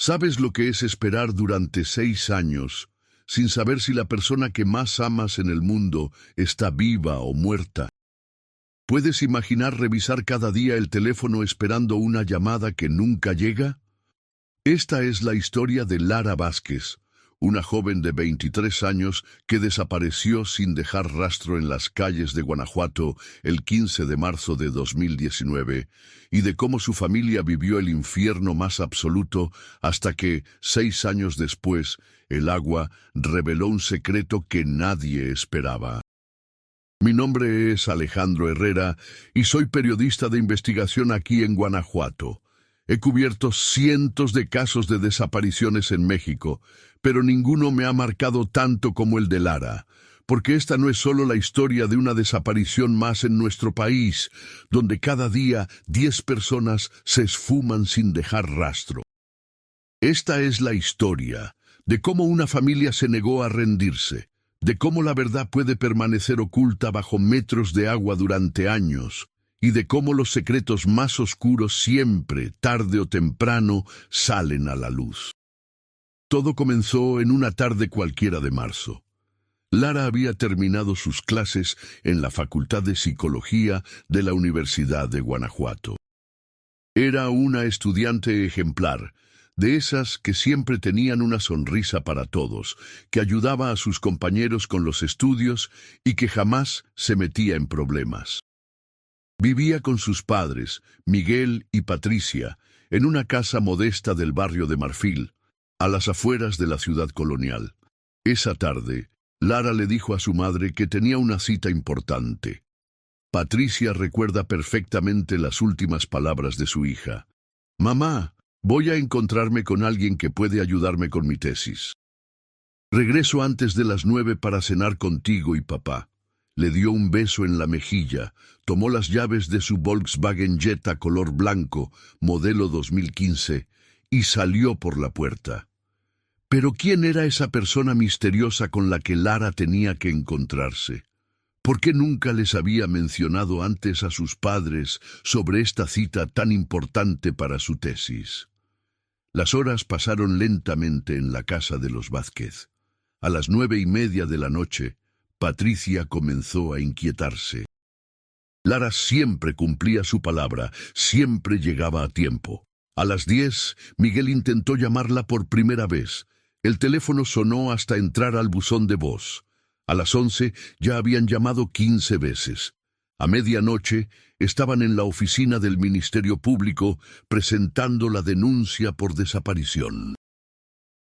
¿Sabes lo que es esperar durante 6 años sin saber si la persona que más amas en el mundo está viva o muerta? ¿Puedes imaginar revisar cada día el teléfono esperando una llamada que nunca llega? Esta es la historia de Lara Vázquez, una joven de 23 años que desapareció sin dejar rastro en las calles de Guanajuato el 15 de marzo de 2019, y de cómo su familia vivió el infierno más absoluto hasta que, 6 años después, el agua reveló un secreto que nadie esperaba. Mi nombre es Alejandro Herrera y soy periodista de investigación aquí en Guanajuato. He cubierto cientos de casos de desapariciones en México, pero ninguno me ha marcado tanto como el de Lara, porque esta no es solo la historia de una desaparición más en nuestro país, donde cada día 10 personas se esfuman sin dejar rastro. Esta es la historia de cómo una familia se negó a rendirse, de cómo la verdad puede permanecer oculta bajo metros de agua durante años, y de cómo los secretos más oscuros siempre, tarde o temprano, salen a la luz. Todo comenzó en una tarde cualquiera de marzo. Lara había terminado sus clases en la Facultad de Psicología de la Universidad de Guanajuato. Era una estudiante ejemplar, de esas que siempre tenían una sonrisa para todos, que ayudaba a sus compañeros con los estudios y que jamás se metía en problemas. Vivía con sus padres, Miguel y Patricia, en una casa modesta del barrio de Marfil, a las afueras de la ciudad colonial. Esa tarde, Lara le dijo a su madre que tenía una cita importante. Patricia recuerda perfectamente las últimas palabras de su hija. «Mamá, voy a encontrarme con alguien que puede ayudarme con mi tesis. Regreso antes de las 9 para cenar contigo y papá». Le dio un beso en la mejilla, tomó las llaves de su Volkswagen Jetta color blanco, modelo 2015, y salió por la puerta. Pero ¿quién era esa persona misteriosa con la que Lara tenía que encontrarse? ¿Por qué nunca les había mencionado antes a sus padres sobre esta cita tan importante para su tesis? Las horas pasaron lentamente en la casa de los Vázquez. A las 9:30 de la noche, Patricia comenzó a inquietarse. Lara siempre cumplía su palabra, siempre llegaba a tiempo. A las 10, Miguel intentó llamarla por primera vez. El teléfono sonó hasta entrar al buzón de voz. A las 11 ya habían llamado 15 veces. A medianoche estaban en la oficina del Ministerio Público presentando la denuncia por desaparición.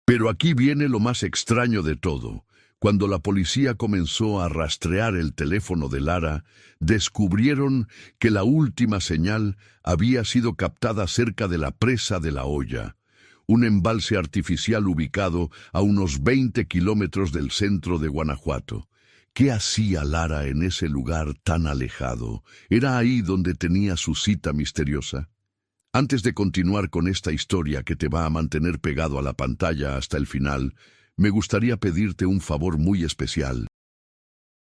Pero aquí viene lo más extraño de todo. Cuando la policía comenzó a rastrear el teléfono de Lara, descubrieron que la última señal había sido captada cerca de la presa de La Hoya, un embalse artificial ubicado a unos 20 kilómetros del centro de Guanajuato. ¿Qué hacía Lara en ese lugar tan alejado? ¿Era ahí donde tenía su cita misteriosa? Antes de continuar con esta historia que te va a mantener pegado a la pantalla hasta el final, me gustaría pedirte un favor muy especial.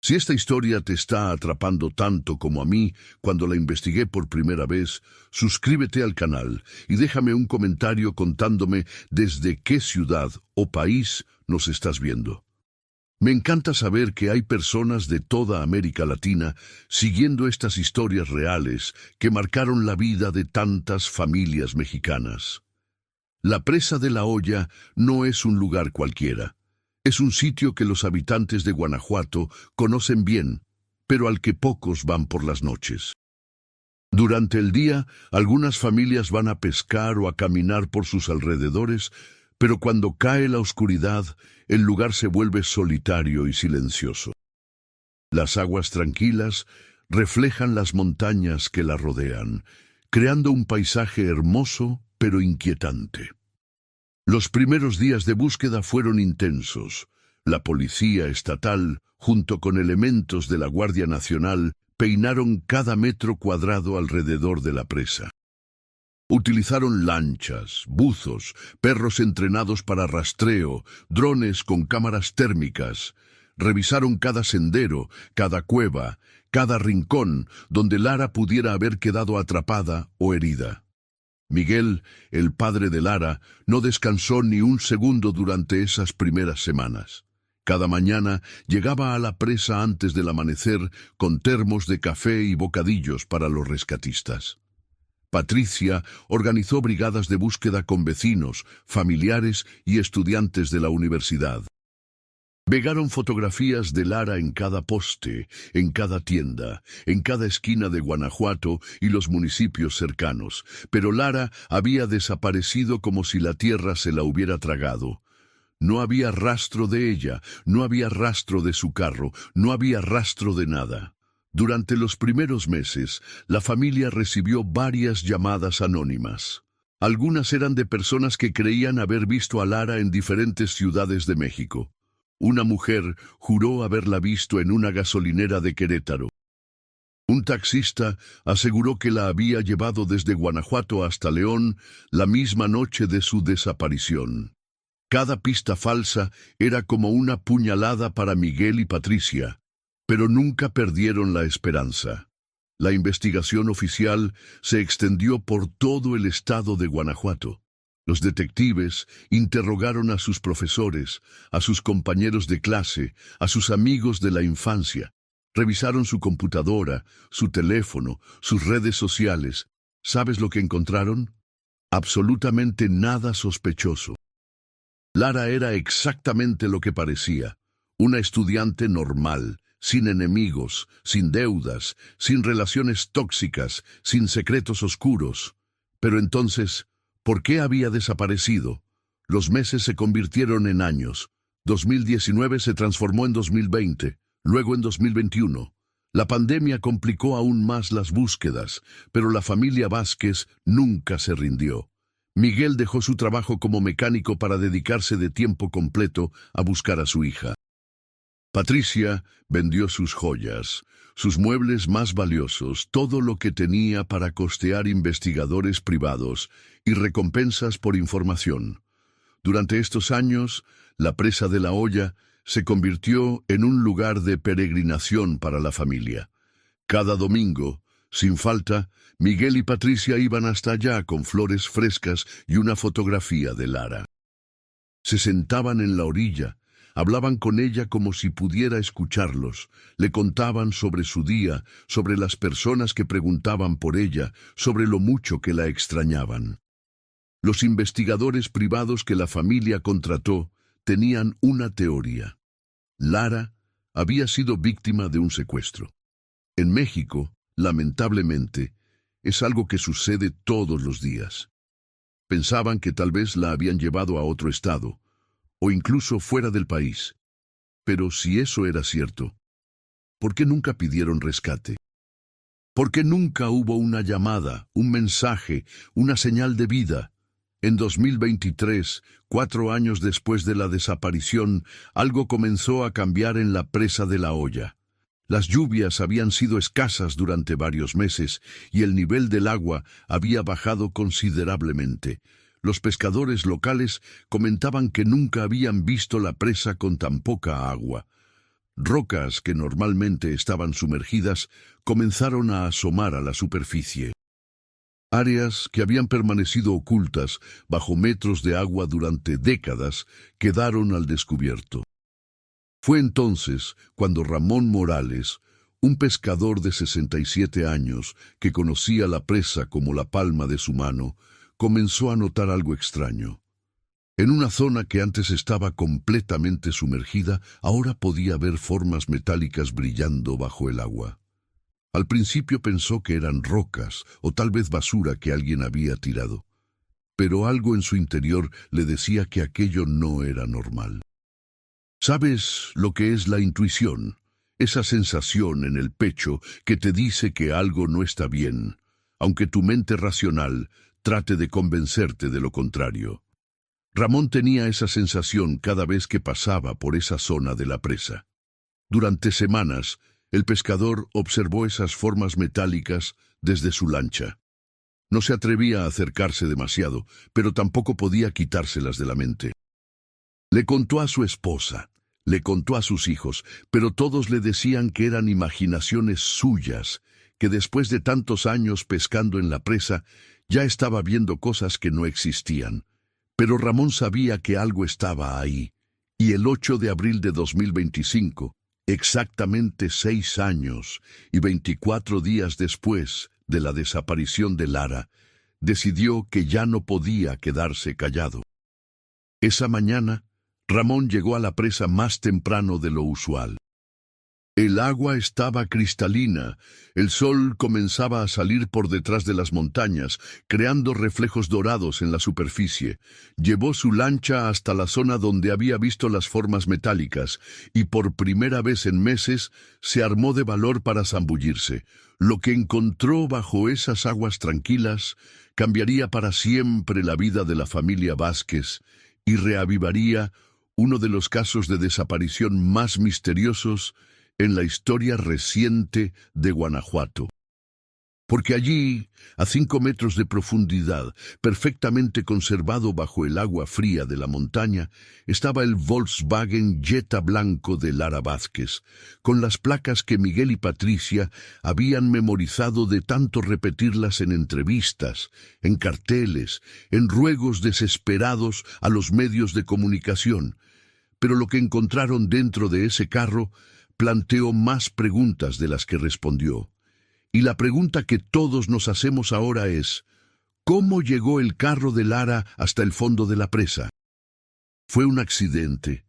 Si esta historia te está atrapando tanto como a mí cuando la investigué por primera vez, suscríbete al canal y déjame un comentario contándome desde qué ciudad o país nos estás viendo. Me encanta saber que hay personas de toda América Latina siguiendo estas historias reales que marcaron la vida de tantas familias mexicanas. La presa de La Hoya no es un lugar cualquiera. Es un sitio que los habitantes de Guanajuato conocen bien, pero al que pocos van por las noches. Durante el día, algunas familias van a pescar o a caminar por sus alrededores, pero cuando cae la oscuridad, el lugar se vuelve solitario y silencioso. Las aguas tranquilas reflejan las montañas que la rodean, creando un paisaje hermoso pero inquietante. Los primeros días de búsqueda fueron intensos. La policía estatal, junto con elementos de la Guardia Nacional, peinaron cada metro cuadrado alrededor de la presa. Utilizaron lanchas, buzos, perros entrenados para rastreo, drones con cámaras térmicas. Revisaron cada sendero, cada cueva, cada rincón donde Lara pudiera haber quedado atrapada o herida. Miguel, el padre de Lara, no descansó ni un segundo durante esas primeras semanas. Cada mañana llegaba a la presa antes del amanecer con termos de café y bocadillos para los rescatistas. Patricia organizó brigadas de búsqueda con vecinos, familiares y estudiantes de la universidad. Pegaron fotografías de Lara en cada poste, en cada tienda, en cada esquina de Guanajuato y los municipios cercanos, pero Lara había desaparecido como si la tierra se la hubiera tragado. No había rastro de ella, no había rastro de su carro, no había rastro de nada. Durante los primeros meses, la familia recibió varias llamadas anónimas. Algunas eran de personas que creían haber visto a Lara en diferentes ciudades de México. Una mujer juró haberla visto en una gasolinera de Querétaro. Un taxista aseguró que la había llevado desde Guanajuato hasta León la misma noche de su desaparición. Cada pista falsa era como una puñalada para Miguel y Patricia, pero nunca perdieron la esperanza. La investigación oficial se extendió por todo el estado de Guanajuato. Los detectives interrogaron a sus profesores, a sus compañeros de clase, a sus amigos de la infancia. Revisaron su computadora, su teléfono, sus redes sociales. ¿Sabes lo que encontraron? Absolutamente nada sospechoso. Lara era exactamente lo que parecía, una estudiante normal, sin enemigos, sin deudas, sin relaciones tóxicas, sin secretos oscuros. Pero entonces, ¿por qué había desaparecido? Los meses se convirtieron en años. 2019 se transformó en 2020, luego en 2021. La pandemia complicó aún más las búsquedas, pero la familia Vázquez nunca se rindió. Miguel dejó su trabajo como mecánico para dedicarse de tiempo completo a buscar a su hija. Patricia vendió sus joyas, sus muebles más valiosos, todo lo que tenía para costear investigadores privados y recompensas por información. Durante estos años, la presa de La Hoya se convirtió en un lugar de peregrinación para la familia. Cada domingo, sin falta, Miguel y Patricia iban hasta allá con flores frescas y una fotografía de Lara. Se sentaban en la orilla, hablaban con ella como si pudiera escucharlos, le contaban sobre su día, sobre las personas que preguntaban por ella, sobre lo mucho que la extrañaban. Los investigadores privados que la familia contrató tenían una teoría. Lara había sido víctima de un secuestro. En México, lamentablemente, es algo que sucede todos los días. Pensaban que tal vez la habían llevado a otro estado, o incluso fuera del país. Pero si eso era cierto, ¿por qué nunca pidieron rescate? ¿Por qué nunca hubo una llamada, un mensaje, una señal de vida? En 2023, 4 años después de la desaparición, algo comenzó a cambiar en la presa de La Hoya. Las lluvias habían sido escasas durante varios meses y el nivel del agua había bajado considerablemente. Los pescadores locales comentaban que nunca habían visto la presa con tan poca agua. Rocas que normalmente estaban sumergidas comenzaron a asomar a la superficie. Áreas que habían permanecido ocultas bajo metros de agua durante décadas quedaron al descubierto. Fue entonces cuando Ramón Morales, un pescador de 67 años que conocía la presa como la palma de su mano, comenzó a notar algo extraño. En una zona que antes estaba completamente sumergida, ahora podía ver formas metálicas brillando bajo el agua. Al principio pensó que eran rocas o tal vez basura que alguien había tirado, pero algo en su interior le decía que aquello no era normal. ¿Sabes lo que es la intuición? Esa sensación en el pecho que te dice que algo no está bien, aunque tu mente racional trate de convencerte de lo contrario. Ramón tenía esa sensación cada vez que pasaba por esa zona de la presa. Durante semanas, el pescador observó esas formas metálicas desde su lancha. No se atrevía a acercarse demasiado, pero tampoco podía quitárselas de la mente. Le contó a su esposa, le contó a sus hijos, pero todos le decían que eran imaginaciones suyas, que después de tantos años pescando en la presa, Ya estaba viendo cosas que no existían, pero Ramón sabía que algo estaba ahí. Y el 8 de abril de 2025, exactamente 6 años y 24 días después de la desaparición de Lara, decidió que ya no podía quedarse callado. Esa mañana, Ramón llegó a la presa más temprano de lo usual. El agua estaba cristalina, el sol comenzaba a salir por detrás de las montañas, creando reflejos dorados en la superficie. Llevó su lancha hasta la zona donde había visto las formas metálicas, y por primera vez en meses se armó de valor para zambullirse. Lo que encontró bajo esas aguas tranquilas cambiaría para siempre la vida de la familia Vázquez y reavivaría uno de los casos de desaparición más misteriosos en la historia reciente de Guanajuato. Porque allí, a 5 metros de profundidad, perfectamente conservado bajo el agua fría de la montaña, estaba el Volkswagen Jetta blanco de Lara Vázquez, con las placas que Miguel y Patricia habían memorizado de tanto repetirlas en entrevistas, en carteles, en ruegos desesperados a los medios de comunicación. Pero lo que encontraron dentro de ese carro planteó más preguntas de las que respondió. Y la pregunta que todos nos hacemos ahora es, ¿cómo llegó el carro de Lara hasta el fondo de la presa? ¿Fue un accidente?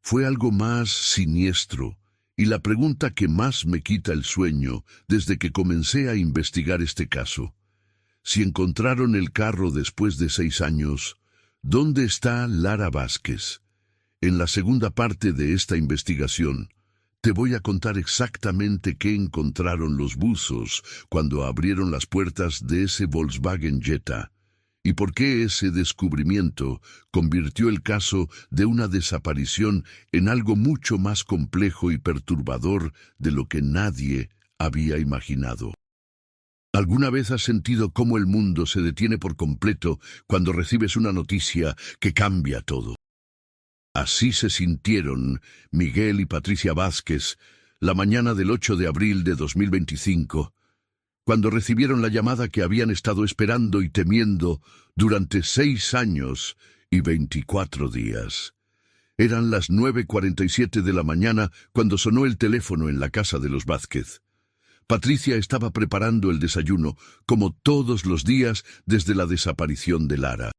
¿Fue algo más siniestro? Y la pregunta que más me quita el sueño desde que comencé a investigar este caso. Si encontraron el carro después de 6 años, ¿dónde está Lara Vázquez? En la segunda parte de esta investigación, te voy a contar exactamente qué encontraron los buzos cuando abrieron las puertas de ese Volkswagen Jetta y por qué ese descubrimiento convirtió el caso de una desaparición en algo mucho más complejo y perturbador de lo que nadie había imaginado. ¿Alguna vez has sentido cómo el mundo se detiene por completo cuando recibes una noticia que cambia todo? Así se sintieron Miguel y Patricia Vázquez la mañana del 8 de abril de 2025, cuando recibieron la llamada que habían estado esperando y temiendo durante 6 años y 24 días. Eran las 9:47 de la mañana cuando sonó el teléfono en la casa de los Vázquez. Patricia estaba preparando el desayuno, como todos los días desde la desaparición de Lara.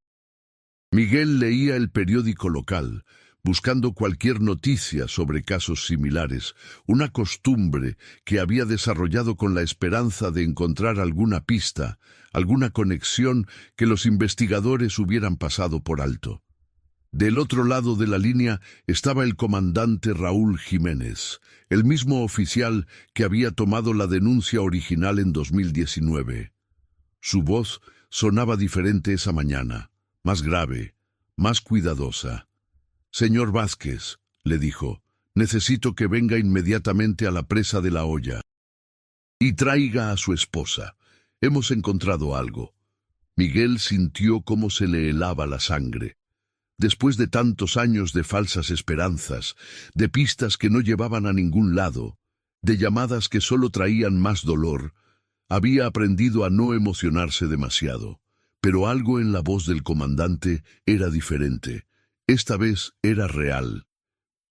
Miguel leía el periódico local, buscando cualquier noticia sobre casos similares, una costumbre que había desarrollado con la esperanza de encontrar alguna pista, alguna conexión que los investigadores hubieran pasado por alto. Del otro lado de la línea estaba el comandante Raúl Jiménez, el mismo oficial que había tomado la denuncia original en 2019. Su voz sonaba diferente esa mañana, más grave, más cuidadosa. «Señor Vázquez», le dijo, «necesito que venga inmediatamente a la presa de La Hoya. Y traiga a su esposa. Hemos encontrado algo». Miguel sintió cómo se le helaba la sangre. Después de tantos años de falsas esperanzas, de pistas que no llevaban a ningún lado, de llamadas que solo traían más dolor, había aprendido a no emocionarse demasiado. Pero algo en la voz del comandante era diferente. Esta vez era real.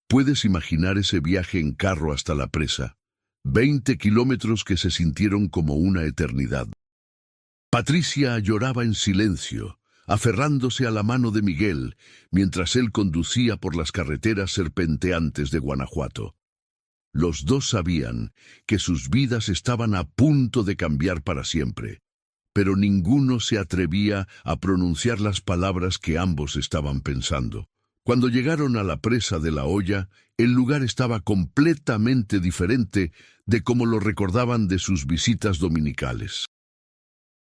¿Puedes imaginar ese viaje en carro hasta la presa? 20 kilómetros que se sintieron como una eternidad. Patricia lloraba en silencio, aferrándose a la mano de Miguel, mientras él conducía por las carreteras serpenteantes de Guanajuato. Los dos sabían que sus vidas estaban a punto de cambiar para siempre, pero ninguno se atrevía a pronunciar las palabras que ambos estaban pensando. Cuando llegaron a la presa de La Hoya, el lugar estaba completamente diferente de como lo recordaban de sus visitas dominicales.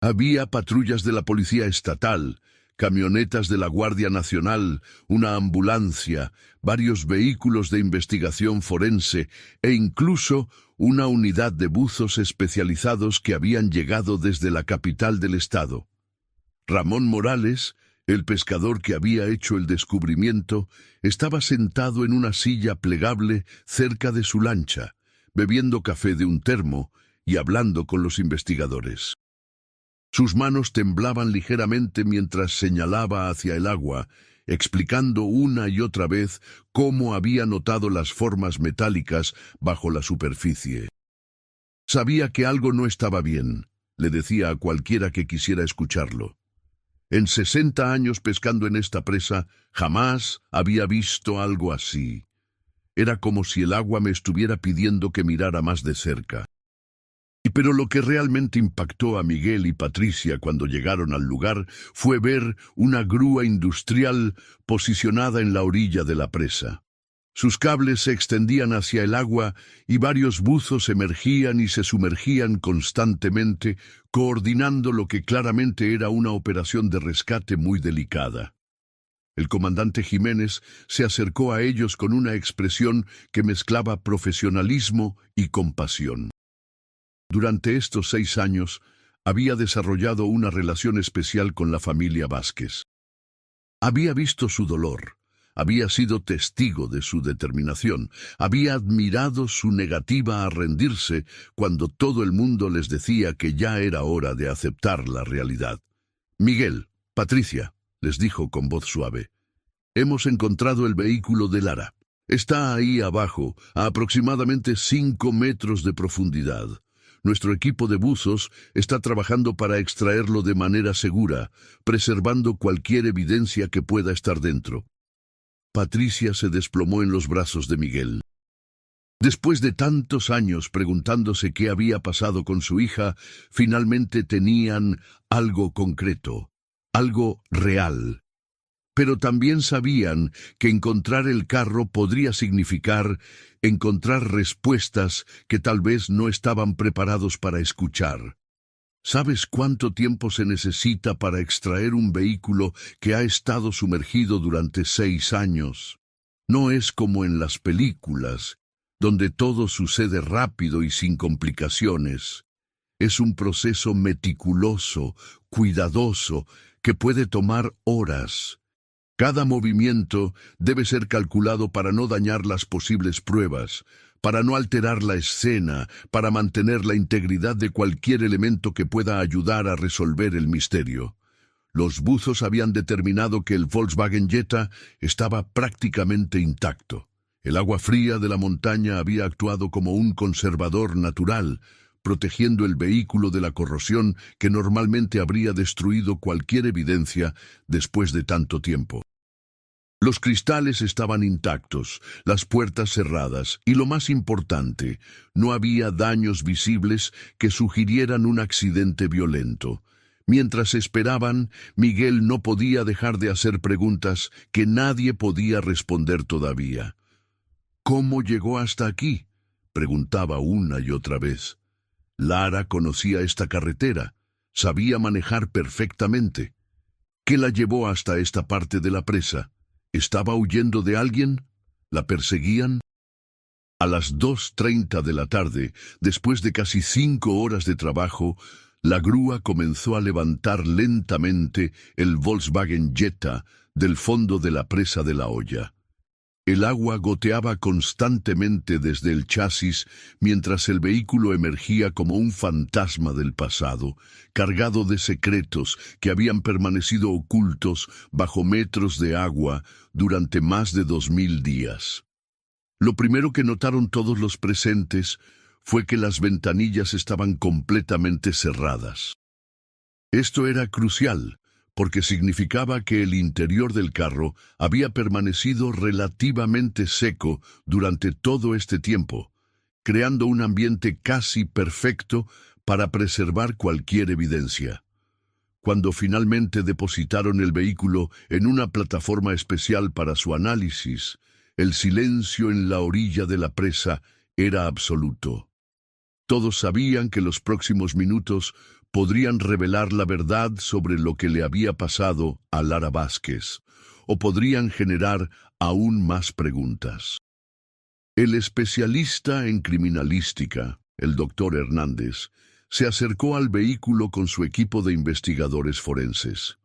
Había patrullas de la Policía Estatal, camionetas de la Guardia Nacional, una ambulancia, varios vehículos de investigación forense e incluso una unidad de buzos especializados que habían llegado desde la capital del estado. Ramón Morales, el pescador que había hecho el descubrimiento, estaba sentado en una silla plegable cerca de su lancha, bebiendo café de un termo y hablando con los investigadores. Sus manos temblaban ligeramente mientras señalaba hacia el agua, explicando una y otra vez cómo había notado las formas metálicas bajo la superficie. Sabía que algo no estaba bien, le decía a cualquiera que quisiera escucharlo. En 60 años pescando en esta presa, jamás había visto algo así. Era como si el agua me estuviera pidiendo que mirara más de cerca. Pero lo que realmente impactó a Miguel y Patricia cuando llegaron al lugar fue ver una grúa industrial posicionada en la orilla de la presa. Sus cables se extendían hacia el agua y varios buzos emergían y se sumergían constantemente, coordinando lo que claramente era una operación de rescate muy delicada. El comandante Jiménez se acercó a ellos con una expresión que mezclaba profesionalismo y compasión. Durante estos 6 años, había desarrollado una relación especial con la familia Vázquez. Había visto su dolor, había sido testigo de su determinación, había admirado su negativa a rendirse cuando todo el mundo les decía que ya era hora de aceptar la realidad. «Miguel, Patricia», les dijo con voz suave, «hemos encontrado el vehículo de Lara. Está ahí abajo, a aproximadamente 5 metros de profundidad. Nuestro equipo de buzos está trabajando para extraerlo de manera segura, preservando cualquier evidencia que pueda estar dentro». Patricia se desplomó en los brazos de Miguel. Después de tantos años preguntándose qué había pasado con su hija, finalmente tenían algo concreto, algo real. Pero también sabían que encontrar el carro podría significar encontrar respuestas que tal vez no estaban preparados para escuchar. ¿Sabes cuánto tiempo se necesita para extraer un vehículo que ha estado sumergido durante 6 años? No es como en las películas, donde todo sucede rápido y sin complicaciones. Es un proceso meticuloso, cuidadoso, que puede tomar horas. Cada movimiento debe ser calculado para no dañar las posibles pruebas, para no alterar la escena, para mantener la integridad de cualquier elemento que pueda ayudar a resolver el misterio. Los buzos habían determinado que el Volkswagen Jetta estaba prácticamente intacto. El agua fría de la montaña había actuado como un conservador natural, protegiendo el vehículo de la corrosión que normalmente habría destruido cualquier evidencia después de tanto tiempo. Los cristales estaban intactos, las puertas cerradas y, lo más importante, no había daños visibles que sugirieran un accidente violento. Mientras esperaban, Miguel no podía dejar de hacer preguntas que nadie podía responder todavía. «¿Cómo llegó hasta aquí?», preguntaba una y otra vez. Lara conocía esta carretera, sabía manejar perfectamente. ¿Qué la llevó hasta esta parte de la presa? ¿Estaba huyendo de alguien? ¿La perseguían? A las 2:30 de la tarde, después de casi 5 horas de trabajo, la grúa comenzó a levantar lentamente el Volkswagen Jetta del fondo de la presa de La Hoya. El agua goteaba constantemente desde el chasis mientras el vehículo emergía como un fantasma del pasado, cargado de secretos que habían permanecido ocultos bajo metros de agua durante más de 2000 días. Lo primero que notaron todos los presentes fue que las ventanillas estaban completamente cerradas. Esto era crucial, porque significaba que el interior del carro había permanecido relativamente seco durante todo este tiempo, creando un ambiente casi perfecto para preservar cualquier evidencia. Cuando finalmente depositaron el vehículo en una plataforma especial para su análisis, el silencio en la orilla de la presa era absoluto. Todos sabían que los próximos minutos podrían revelar la verdad sobre lo que le había pasado a Lara Vázquez, o podrían generar aún más preguntas. El especialista en criminalística, el doctor Hernández, se acercó al vehículo con su equipo de investigadores forenses.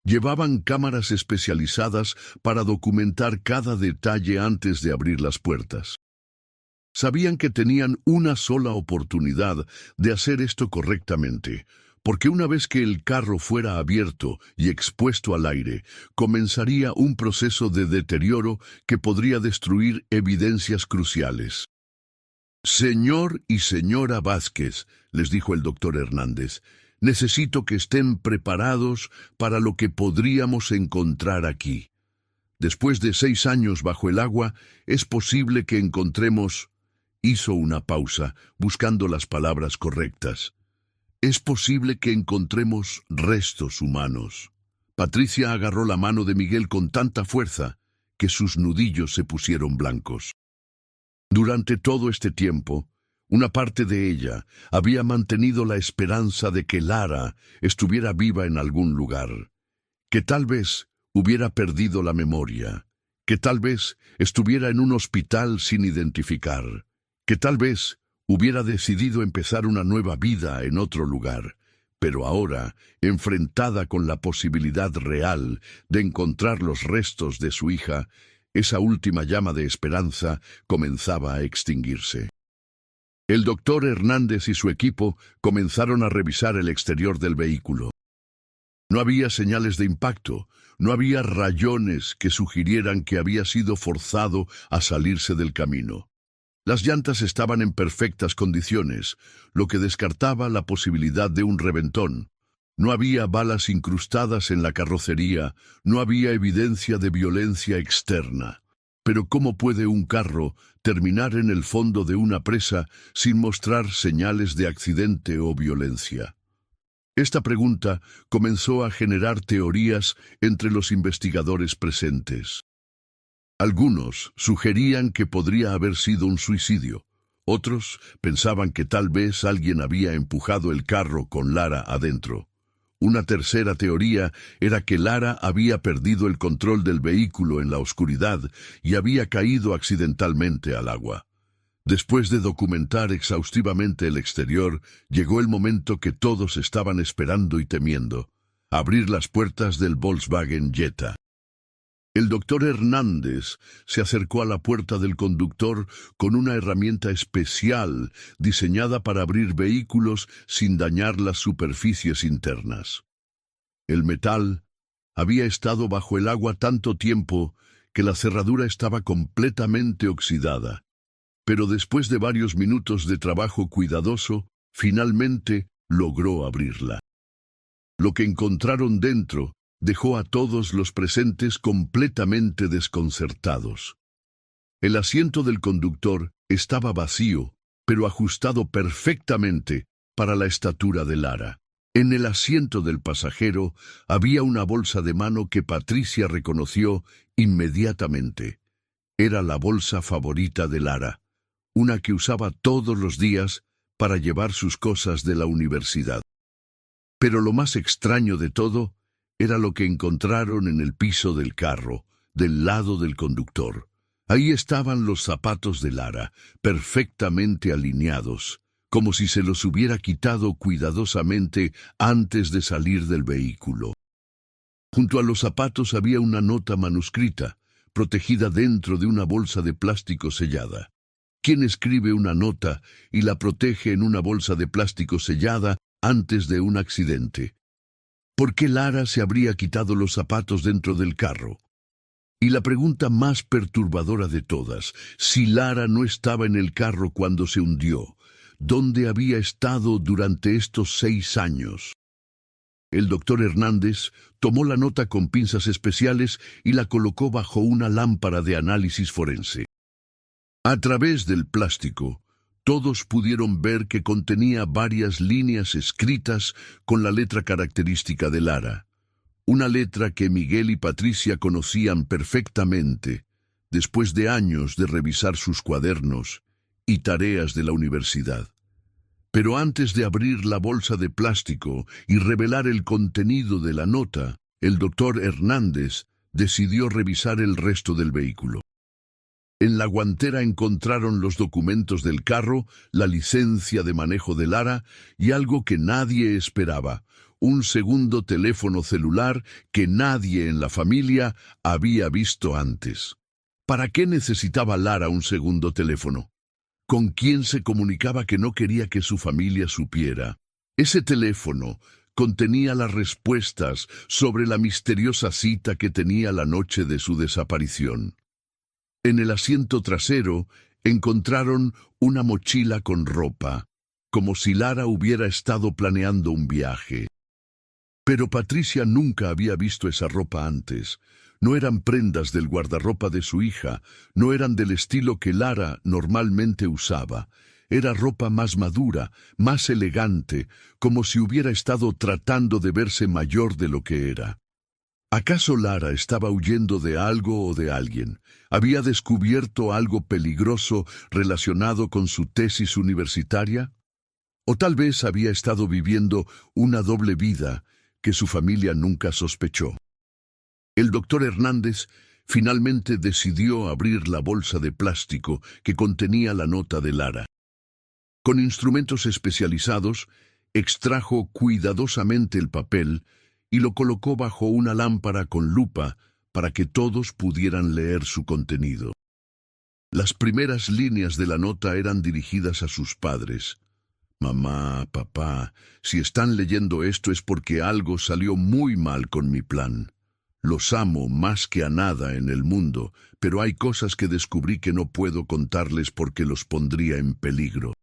Llevaban cámaras especializadas para documentar cada detalle antes de abrir las puertas. Sabían que tenían una sola oportunidad de hacer esto correctamente, porque una vez que el carro fuera abierto y expuesto al aire, comenzaría un proceso de deterioro que podría destruir evidencias cruciales. Señor y señora Vázquez, les dijo el doctor Hernández, necesito que estén preparados para lo que podríamos encontrar aquí. Después de 6 años bajo el agua, es posible que encontremos... Hizo una pausa, buscando las palabras correctas. Es posible que encontremos restos humanos. Patricia agarró la mano de Miguel con tanta fuerza que sus nudillos se pusieron blancos. Durante todo este tiempo, una parte de ella había mantenido la esperanza de que Lara estuviera viva en algún lugar, que tal vez hubiera perdido la memoria, que tal vez estuviera en un hospital sin identificar, que tal vez hubiera decidido empezar una nueva vida en otro lugar, pero ahora, enfrentada con la posibilidad real de encontrar los restos de su hija, esa última llama de esperanza comenzaba a extinguirse. El doctor Hernández y su equipo comenzaron a revisar el exterior del vehículo. No había señales de impacto, no había rayones que sugirieran que había sido forzado a salirse del camino. Las llantas estaban en perfectas condiciones, lo que descartaba la posibilidad de un reventón. No había balas incrustadas en la carrocería, no había evidencia de violencia externa. Pero ¿cómo puede un carro terminar en el fondo de una presa sin mostrar señales de accidente o violencia? Esta pregunta comenzó a generar teorías entre los investigadores presentes. Algunos sugerían que podría haber sido un suicidio. Otros pensaban que tal vez alguien había empujado el carro con Lara adentro. Una tercera teoría era que Lara había perdido el control del vehículo en la oscuridad y había caído accidentalmente al agua. Después de documentar exhaustivamente el exterior, llegó el momento que todos estaban esperando y temiendo: abrir las puertas del Volkswagen Jetta. El doctor Hernández se acercó a la puerta del conductor con una herramienta especial diseñada para abrir vehículos sin dañar las superficies internas. El metal había estado bajo el agua tanto tiempo que la cerradura estaba completamente oxidada, pero después de varios minutos de trabajo cuidadoso, finalmente logró abrirla. Lo que encontraron dentro dejó a todos los presentes completamente desconcertados. El asiento del conductor estaba vacío, pero ajustado perfectamente para la estatura de Lara. En el asiento del pasajero había una bolsa de mano que Patricia reconoció inmediatamente. Era la bolsa favorita de Lara, una que usaba todos los días para llevar sus cosas de la universidad. Pero lo más extraño de todo era lo que encontraron en el piso del carro, del lado del conductor. Ahí estaban los zapatos de Lara, perfectamente alineados, como si se los hubiera quitado cuidadosamente antes de salir del vehículo. Junto a los zapatos había una nota manuscrita, protegida dentro de una bolsa de plástico sellada. ¿Quién escribe una nota y la protege en una bolsa de plástico sellada antes de un accidente? ¿Por qué Lara se habría quitado los zapatos dentro del carro? Y la pregunta más perturbadora de todas: si Lara no estaba en el carro cuando se hundió, ¿dónde había estado durante estos 6 años? El doctor Hernández tomó la nota con pinzas especiales y la colocó bajo una lámpara de análisis forense. A través del plástico, todos pudieron ver que contenía varias líneas escritas con la letra característica de Lara, una letra que Miguel y Patricia conocían perfectamente después de años de revisar sus cuadernos y tareas de la universidad. Pero antes de abrir la bolsa de plástico y revelar el contenido de la nota, el doctor Hernández decidió revisar el resto del vehículo. En la guantera encontraron los documentos del carro, la licencia de manejo de Lara y algo que nadie esperaba: un segundo teléfono celular que nadie en la familia había visto antes. ¿Para qué necesitaba Lara un segundo teléfono? ¿Con quién se comunicaba que no quería que su familia supiera? Ese teléfono contenía las respuestas sobre la misteriosa cita que tenía la noche de su desaparición. En el asiento trasero encontraron una mochila con ropa, como si Lara hubiera estado planeando un viaje. Pero Patricia nunca había visto esa ropa antes. No eran prendas del guardarropa de su hija, no eran del estilo que Lara normalmente usaba. Era ropa más madura, más elegante, como si hubiera estado tratando de verse mayor de lo que era. ¿Acaso Lara estaba huyendo de algo o de alguien? ¿Había descubierto algo peligroso relacionado con su tesis universitaria? ¿O tal vez había estado viviendo una doble vida que su familia nunca sospechó? El doctor Hernández finalmente decidió abrir la bolsa de plástico que contenía la nota de Lara. Con instrumentos especializados, extrajo cuidadosamente el papel y lo colocó bajo una lámpara con lupa para que todos pudieran leer su contenido. Las primeras líneas de la nota eran dirigidas a sus padres. Mamá, papá, si están leyendo esto es porque algo salió muy mal con mi plan. Los amo más que a nada en el mundo, pero hay cosas que descubrí que no puedo contarles porque los pondría en peligro.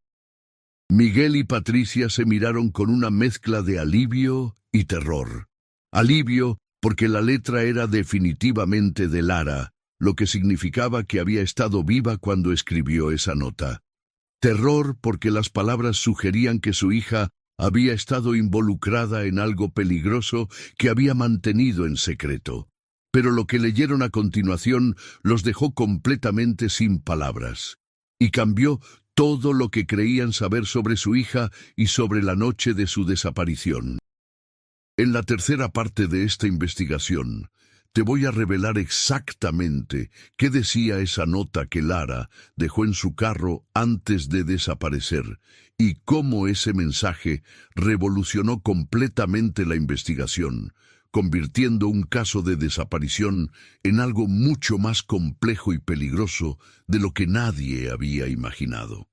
Miguel y Patricia se miraron con una mezcla de alivio y terror. Alivio porque la letra era definitivamente de Lara, lo que significaba que había estado viva cuando escribió esa nota. Terror porque las palabras sugerían que su hija había estado involucrada en algo peligroso que había mantenido en secreto. Pero lo que leyeron a continuación los dejó completamente sin palabras, y cambió todo lo que creían saber sobre su hija y sobre la noche de su desaparición. En la tercera parte de esta investigación, te voy a revelar exactamente qué decía esa nota que Lara dejó en su carro antes de desaparecer y cómo ese mensaje revolucionó completamente la investigación, convirtiendo un caso de desaparición en algo mucho más complejo y peligroso de lo que nadie había imaginado.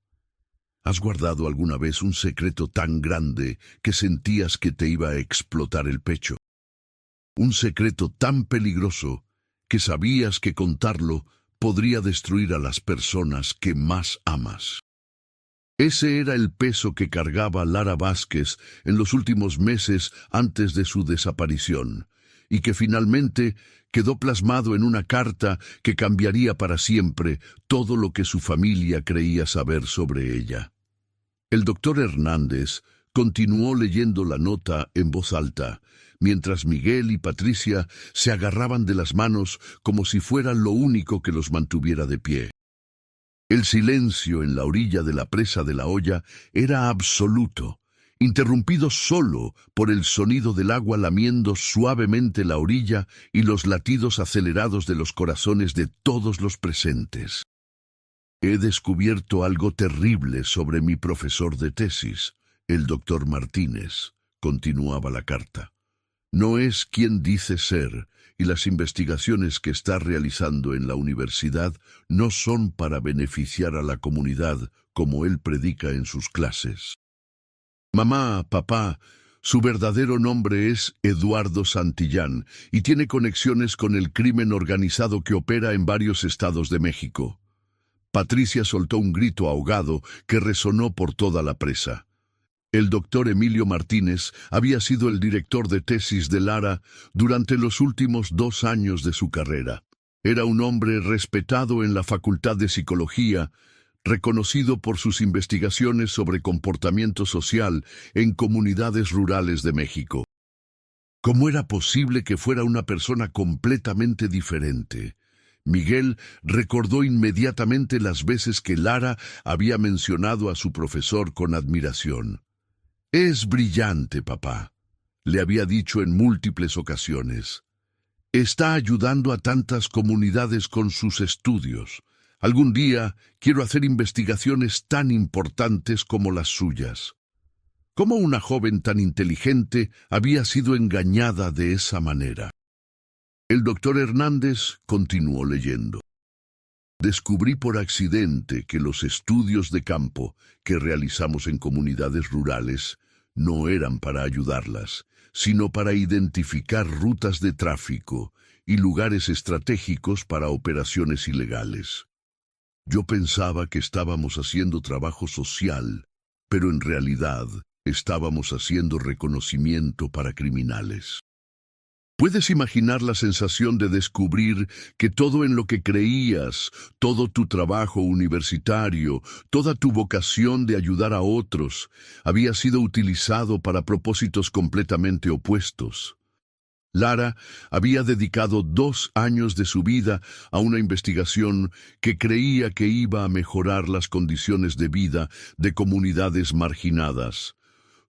¿Has guardado alguna vez un secreto tan grande que sentías que te iba a explotar el pecho? Un secreto tan peligroso que sabías que contarlo podría destruir a las personas que más amas. Ese era el peso que cargaba Lara Vázquez en los últimos meses antes de su desaparición, y que finalmente quedó plasmado en una carta que cambiaría para siempre todo lo que su familia creía saber sobre ella. El doctor Hernández continuó leyendo la nota en voz alta, mientras Miguel y Patricia se agarraban de las manos como si fuera lo único que los mantuviera de pie. El silencio en la orilla de la presa de la olla era absoluto, interrumpido solo por el sonido del agua lamiendo suavemente la orilla y los latidos acelerados de los corazones de todos los presentes. He descubierto algo terrible sobre mi profesor de tesis, el doctor Martínez, continuaba la carta. No es quien dice ser, y las investigaciones que está realizando en la universidad no son para beneficiar a la comunidad como él predica en sus clases. Mamá, papá, su verdadero nombre es Eduardo Santillán y tiene conexiones con el crimen organizado que opera en varios estados de México. Patricia soltó un grito ahogado que resonó por toda la presa. El doctor Emilio Martínez había sido el director de tesis de Lara durante los últimos 2 años de su carrera. Era un hombre respetado en la Facultad de Psicología, reconocido por sus investigaciones sobre comportamiento social en comunidades rurales de México. ¿Cómo era posible que fuera una persona completamente diferente? Miguel recordó inmediatamente las veces que Lara había mencionado a su profesor con admiración. «Es brillante, papá», le había dicho en múltiples ocasiones. «Está ayudando a tantas comunidades con sus estudios. Algún día quiero hacer investigaciones tan importantes como las suyas». ¿Cómo una joven tan inteligente había sido engañada de esa manera? El doctor Hernández continuó leyendo. Descubrí por accidente que los estudios de campo que realizamos en comunidades rurales no eran para ayudarlas, sino para identificar rutas de tráfico y lugares estratégicos para operaciones ilegales. Yo pensaba que estábamos haciendo trabajo social, pero en realidad estábamos haciendo reconocimiento para criminales. ¿Puedes imaginar la sensación de descubrir que todo en lo que creías, todo tu trabajo universitario, toda tu vocación de ayudar a otros, había sido utilizado para propósitos completamente opuestos? Lara había dedicado 2 años de su vida a una investigación que creía que iba a mejorar las condiciones de vida de comunidades marginadas,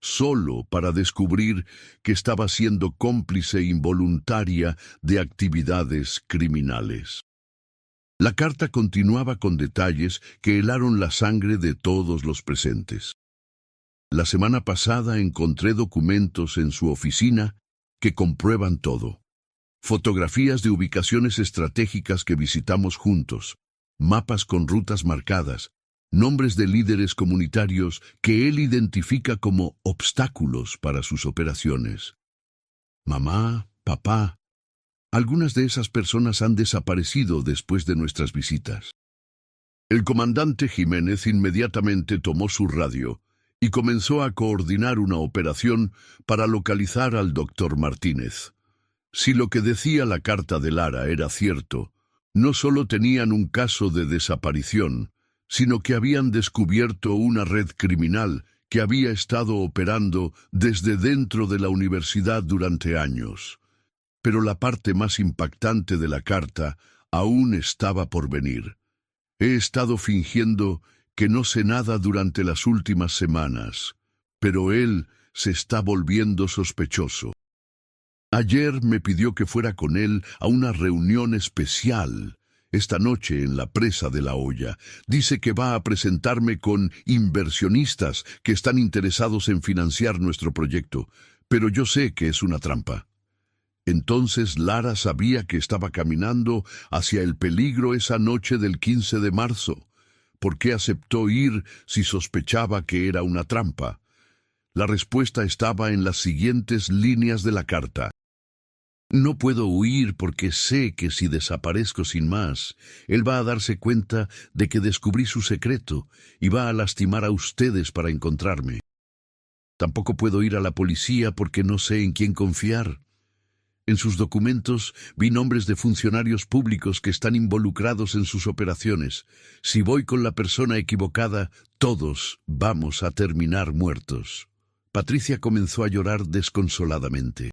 solo para descubrir que estaba siendo cómplice involuntaria de actividades criminales. La carta continuaba con detalles que helaron la sangre de todos los presentes. La semana pasada encontré documentos en su oficina que comprueban todo. Fotografías de ubicaciones estratégicas que visitamos juntos, mapas con rutas marcadas, nombres de líderes comunitarios que él identifica como obstáculos para sus operaciones. Mamá, papá, algunas de esas personas han desaparecido después de nuestras visitas. El comandante Jiménez inmediatamente tomó su radio y comenzó a coordinar una operación para localizar al doctor Martínez. Si lo que decía la carta de Lara era cierto, no solo tenían un caso de desaparición, sino que habían descubierto una red criminal que había estado operando desde dentro de la universidad durante años. Pero la parte más impactante de la carta aún estaba por venir. He estado fingiendo que no sé nada durante las últimas semanas, pero él se está volviendo sospechoso. Ayer me pidió que fuera con él a una reunión especial, esta noche en la presa de La Hoya. Dice que va a presentarme con inversionistas que están interesados en financiar nuestro proyecto, pero yo sé que es una trampa. Entonces Lara sabía que estaba caminando hacia el peligro esa noche del 15 de marzo. ¿Por qué aceptó ir si sospechaba que era una trampa? La respuesta estaba en las siguientes líneas de la carta. No puedo huir porque sé que si desaparezco sin más, él va a darse cuenta de que descubrí su secreto y va a lastimar a ustedes para encontrarme. Tampoco puedo ir a la policía porque no sé en quién confiar. En sus documentos vi nombres de funcionarios públicos que están involucrados en sus operaciones. Si voy con la persona equivocada, todos vamos a terminar muertos. Patricia comenzó a llorar desconsoladamente.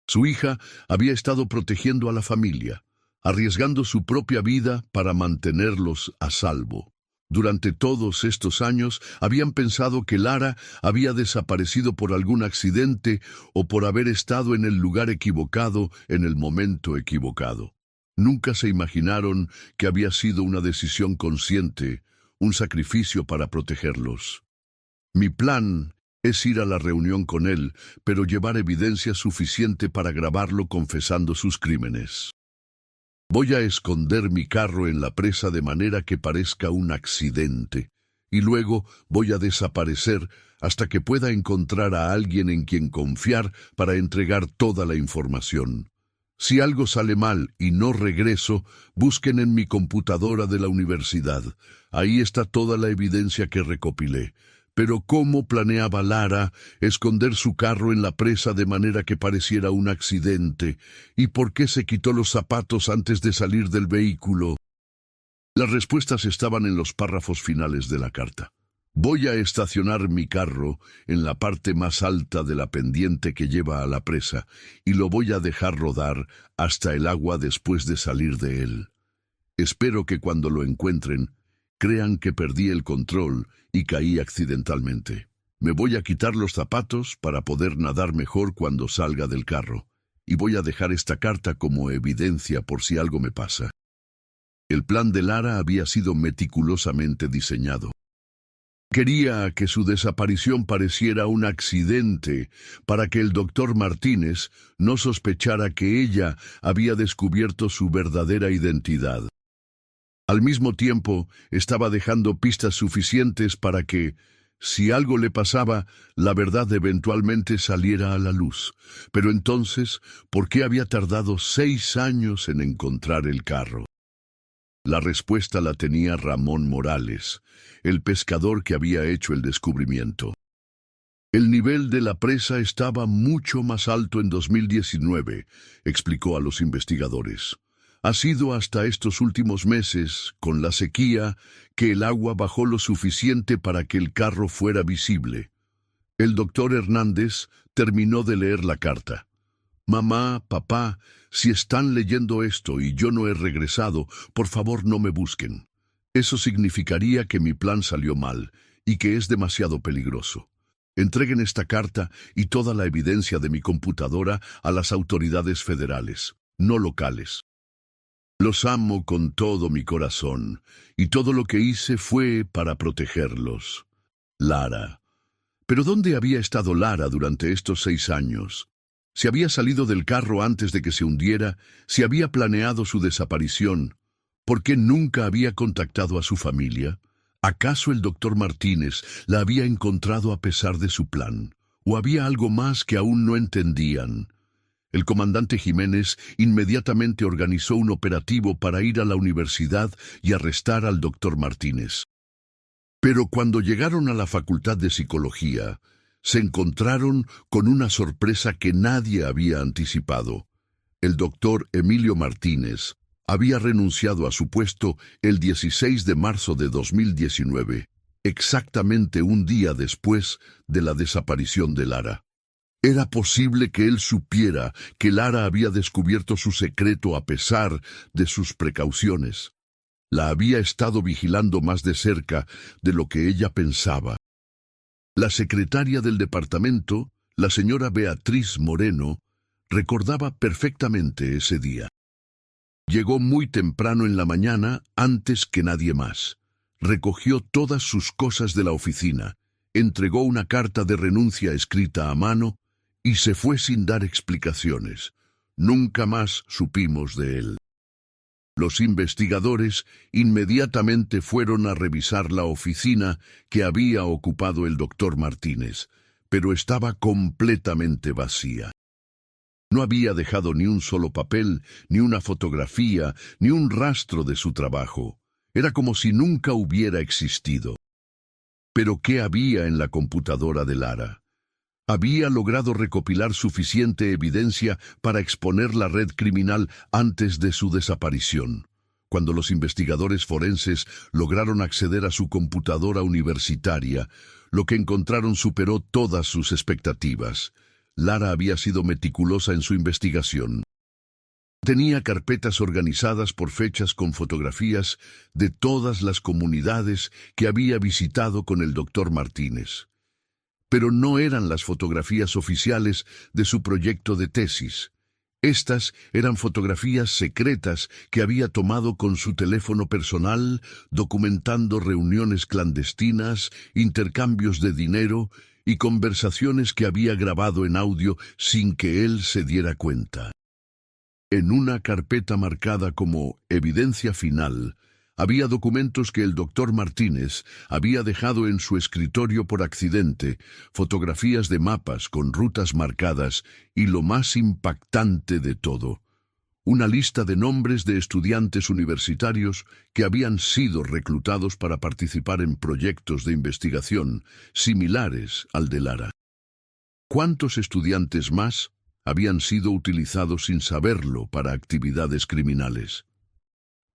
Su hija había estado protegiendo a la familia, arriesgando su propia vida para mantenerlos a salvo. Durante todos estos años habían pensado que Lara había desaparecido por algún accidente o por haber estado en el lugar equivocado en el momento equivocado. Nunca se imaginaron que había sido una decisión consciente, un sacrificio para protegerlos. Mi plan es ir a la reunión con él, pero llevar evidencia suficiente para grabarlo confesando sus crímenes. Voy a esconder mi carro en la presa de manera que parezca un accidente, y luego voy a desaparecer hasta que pueda encontrar a alguien en quien confiar para entregar toda la información. Si algo sale mal y no regreso, busquen en mi computadora de la universidad. Ahí está toda la evidencia que recopilé. Pero ¿cómo planeaba Lara esconder su carro en la presa de manera que pareciera un accidente? ¿Y por qué se quitó los zapatos antes de salir del vehículo? Las respuestas estaban en los párrafos finales de la carta. Voy a estacionar mi carro en la parte más alta de la pendiente que lleva a la presa y lo voy a dejar rodar hasta el agua después de salir de él. Espero que cuando lo encuentren, crean que perdí el control y caí accidentalmente. Me voy a quitar los zapatos para poder nadar mejor cuando salga del carro, y voy a dejar esta carta como evidencia por si algo me pasa. El plan de Lara había sido meticulosamente diseñado. Quería que su desaparición pareciera un accidente para que el doctor Martínez no sospechara que ella había descubierto su verdadera identidad. Al mismo tiempo, estaba dejando pistas suficientes para que, Si algo le pasaba, la verdad eventualmente saliera a la luz. Pero entonces, ¿por qué había tardado 6 años en encontrar el carro? La respuesta la tenía Ramón Morales, el pescador que había hecho el descubrimiento. El nivel de la presa estaba mucho más alto en 2019, explicó a los investigadores. Ha sido hasta estos últimos meses, con la sequía, que el agua bajó lo suficiente para que el carro fuera visible. El doctor Hernández terminó de leer la carta. Mamá, papá, si están leyendo esto y yo no he regresado, por favor no me busquen. Eso significaría que mi plan salió mal y que es demasiado peligroso. Entreguen esta carta y toda la evidencia de mi computadora a las autoridades federales, no locales. Los amo con todo mi corazón, y todo lo que hice fue para protegerlos. Lara. ¿Pero dónde había estado Lara durante estos 6 años? ¿Se había salido del carro antes de que se hundiera? ¿Se había planeado su desaparición? ¿Por qué nunca había contactado a su familia? ¿Acaso el doctor Martínez la había encontrado a pesar de su plan? ¿O había algo más que aún no entendían? El comandante Jiménez inmediatamente organizó un operativo para ir a la universidad y arrestar al doctor Martínez. Pero cuando llegaron a la Facultad de Psicología, se encontraron con una sorpresa que nadie había anticipado. El doctor Emilio Martínez había renunciado a su puesto el 16 de marzo de 2019, exactamente un día después de la desaparición de Lara. ¿Era posible que él supiera que Lara había descubierto su secreto a pesar de sus precauciones? La había estado vigilando más de cerca de lo que ella pensaba. La secretaria del departamento, la señora Beatriz Moreno, recordaba perfectamente ese día. Llegó muy temprano en la mañana, antes que nadie más. Recogió todas sus cosas de la oficina, entregó una carta de renuncia escrita a mano y se fue sin dar explicaciones. Nunca más supimos de él. Los investigadores inmediatamente fueron a revisar la oficina que había ocupado el doctor Martínez, pero estaba completamente vacía. No había dejado ni un solo papel, ni una fotografía, ni un rastro de su trabajo. Era como si nunca hubiera existido. ¿Pero qué había en la computadora de Lara? Había logrado recopilar suficiente evidencia para exponer la red criminal antes de su desaparición. Cuando los investigadores forenses lograron acceder a su computadora universitaria, lo que encontraron superó todas sus expectativas. Lara había sido meticulosa en su investigación. Tenía carpetas organizadas por fechas con fotografías de todas las comunidades que había visitado con el doctor Martínez. Pero no eran las fotografías oficiales de su proyecto de tesis. Estas eran fotografías secretas que había tomado con su teléfono personal, documentando reuniones clandestinas, intercambios de dinero y conversaciones que había grabado en audio sin que él se diera cuenta. En una carpeta marcada como evidencia final, había documentos que el doctor Martínez había dejado en su escritorio por accidente, fotografías de mapas con rutas marcadas y lo más impactante de todo, una lista de nombres de estudiantes universitarios que habían sido reclutados para participar en proyectos de investigación similares al de Lara. ¿Cuántos estudiantes más habían sido utilizados sin saberlo para actividades criminales?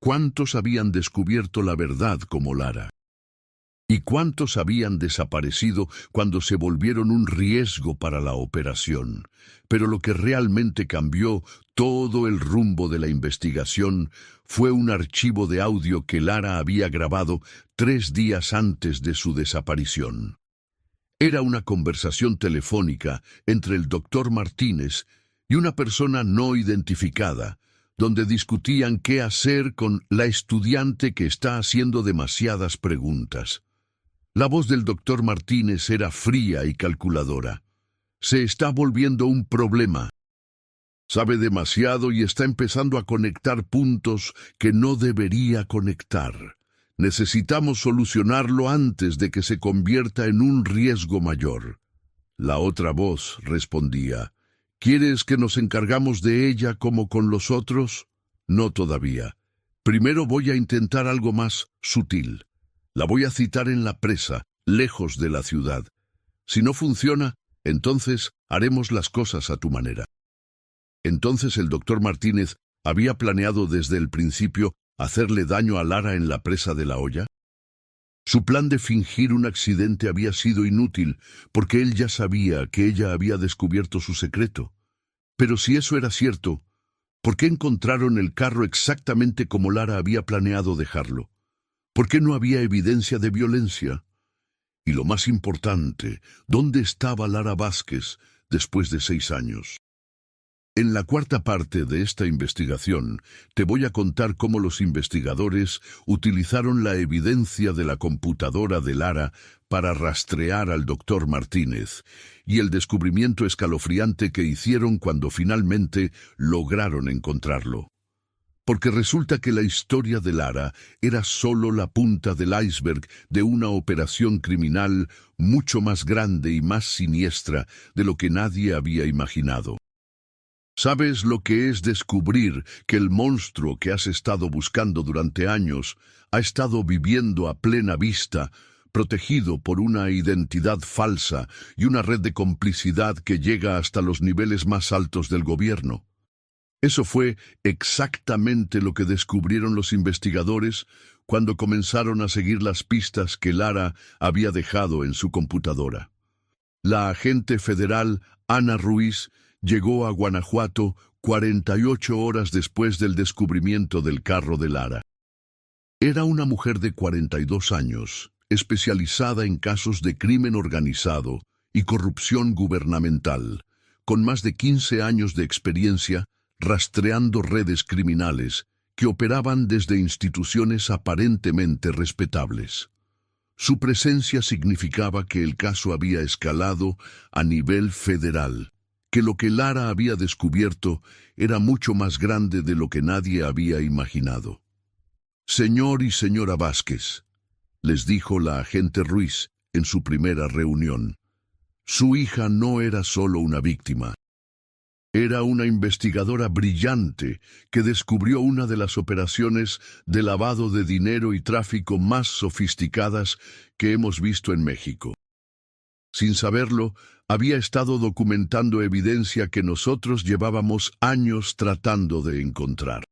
¿Cuántos habían descubierto la verdad como Lara? ¿Y cuántos habían desaparecido cuando se volvieron un riesgo para la operación? Pero lo que realmente cambió todo el rumbo de la investigación fue un archivo de audio que Lara había grabado 3 días antes de su desaparición. Era una conversación telefónica entre el doctor Martínez y una persona no identificada, donde discutían qué hacer con la estudiante que está haciendo demasiadas preguntas. La voz del doctor Martínez era fría y calculadora. Se está volviendo un problema. Sabe demasiado y está empezando a conectar puntos que no debería conectar. Necesitamos solucionarlo antes de que se convierta en un riesgo mayor. La otra voz respondía: ¿Quieres que nos encargamos de ella como con los otros? No todavía. Primero voy a intentar algo más sutil. La voy a citar en la presa, lejos de la ciudad. Si no funciona, entonces haremos las cosas a tu manera. Entonces el doctor Martínez había planeado desde el principio hacerle daño a Lara en la presa de La Hoya. Su plan de fingir un accidente había sido inútil, porque él ya sabía que ella había descubierto su secreto. Pero si eso era cierto, ¿por qué encontraron el carro exactamente como Lara había planeado dejarlo? ¿Por qué no había evidencia de violencia? Y lo más importante, ¿dónde estaba Lara Vázquez después de 6 años? En la cuarta parte de esta investigación, te voy a contar cómo los investigadores utilizaron la evidencia de la computadora de Lara para rastrear al doctor Martínez y el descubrimiento escalofriante que hicieron cuando finalmente lograron encontrarlo. Porque resulta que la historia de Lara era solo la punta del iceberg de una operación criminal mucho más grande y más siniestra de lo que nadie había imaginado. ¿Sabes lo que es descubrir que el monstruo que has estado buscando durante años ha estado viviendo a plena vista, protegido por una identidad falsa y una red de complicidad que llega hasta los niveles más altos del gobierno? Eso fue exactamente lo que descubrieron los investigadores cuando comenzaron a seguir las pistas que Lara había dejado en su computadora. La agente federal Ana Ruiz llegó a Guanajuato 48 horas después del descubrimiento del carro de Lara. Era una mujer de 42 años, especializada en casos de crimen organizado y corrupción gubernamental, con más de 15 años de experiencia rastreando redes criminales que operaban desde instituciones aparentemente respetables. Su presencia significaba que el caso había escalado a nivel federal, que lo que Lara había descubierto era mucho más grande de lo que nadie había imaginado. «Señor y señora Vázquez», les dijo la agente Ruiz en su primera reunión, «su hija no era solo una víctima. Era una investigadora brillante que descubrió una de las operaciones de lavado de dinero y tráfico más sofisticadas que hemos visto en México. Sin saberlo, había estado documentando evidencia que nosotros llevábamos años tratando de encontrar.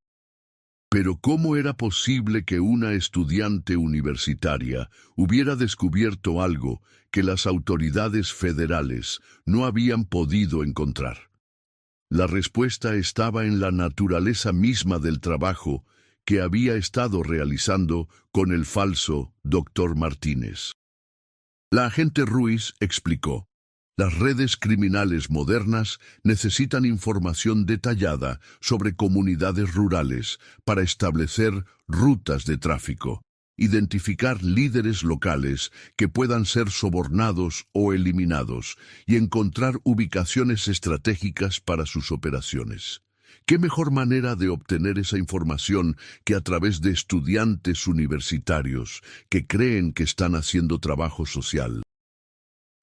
Pero ¿cómo era posible que una estudiante universitaria hubiera descubierto algo que las autoridades federales no habían podido encontrar? La respuesta estaba en la naturaleza misma del trabajo que había estado realizando con el falso doctor Martínez. La agente Ruiz explicó: las redes criminales modernas necesitan información detallada sobre comunidades rurales para establecer rutas de tráfico, identificar líderes locales que puedan ser sobornados o eliminados y encontrar ubicaciones estratégicas para sus operaciones. ¿Qué mejor manera de obtener esa información que a través de estudiantes universitarios que creen que están haciendo trabajo social?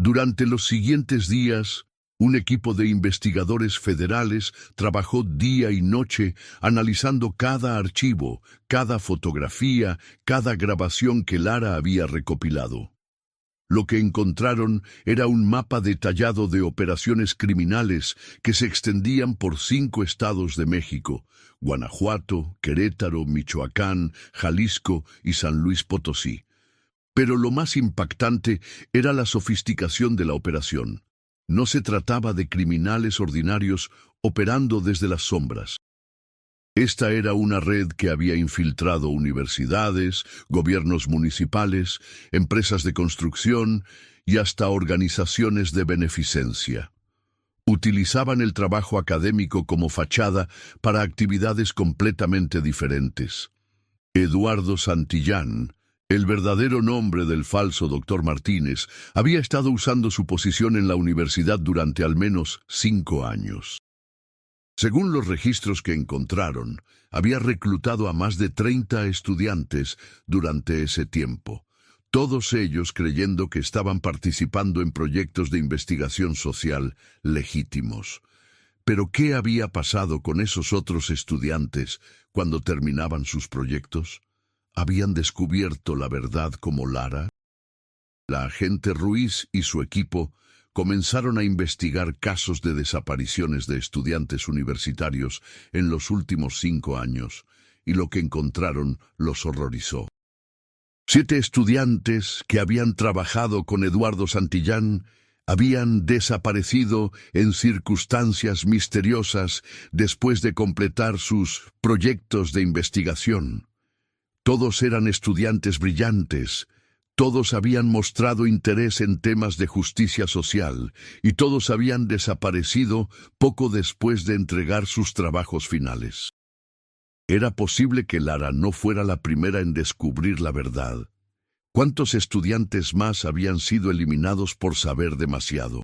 Durante los siguientes días, un equipo de investigadores federales trabajó día y noche analizando cada archivo, cada fotografía, cada grabación que Lara había recopilado. Lo que encontraron era un mapa detallado de operaciones criminales que se extendían por 5 estados de México: Guanajuato, Querétaro, Michoacán, Jalisco y San Luis Potosí. Pero lo más impactante era la sofisticación de la operación. No se trataba de criminales ordinarios operando desde las sombras. Esta era una red que había infiltrado universidades, gobiernos municipales, empresas de construcción y hasta organizaciones de beneficencia. Utilizaban el trabajo académico como fachada para actividades completamente diferentes. Eduardo Santillán, el verdadero nombre del falso doctor Martínez, había estado usando su posición en la universidad durante al menos 5 años. Según los registros que encontraron, había reclutado a más de 30 estudiantes durante ese tiempo, todos ellos creyendo que estaban participando en proyectos de investigación social legítimos. Pero ¿qué había pasado con esos otros estudiantes cuando terminaban sus proyectos? ¿Habían descubierto la verdad como Lara? La agente Ruiz y su equipo comenzaron a investigar casos de desapariciones de estudiantes universitarios en los últimos 5 años, y lo que encontraron los horrorizó. 7 estudiantes que habían trabajado con Eduardo Santillán habían desaparecido en circunstancias misteriosas después de completar sus proyectos de investigación. Todos eran estudiantes brillantes, todos habían mostrado interés en temas de justicia social y todos habían desaparecido poco después de entregar sus trabajos finales. ¿Era posible que Lara no fuera la primera en descubrir la verdad? ¿Cuántos estudiantes más habían sido eliminados por saber demasiado?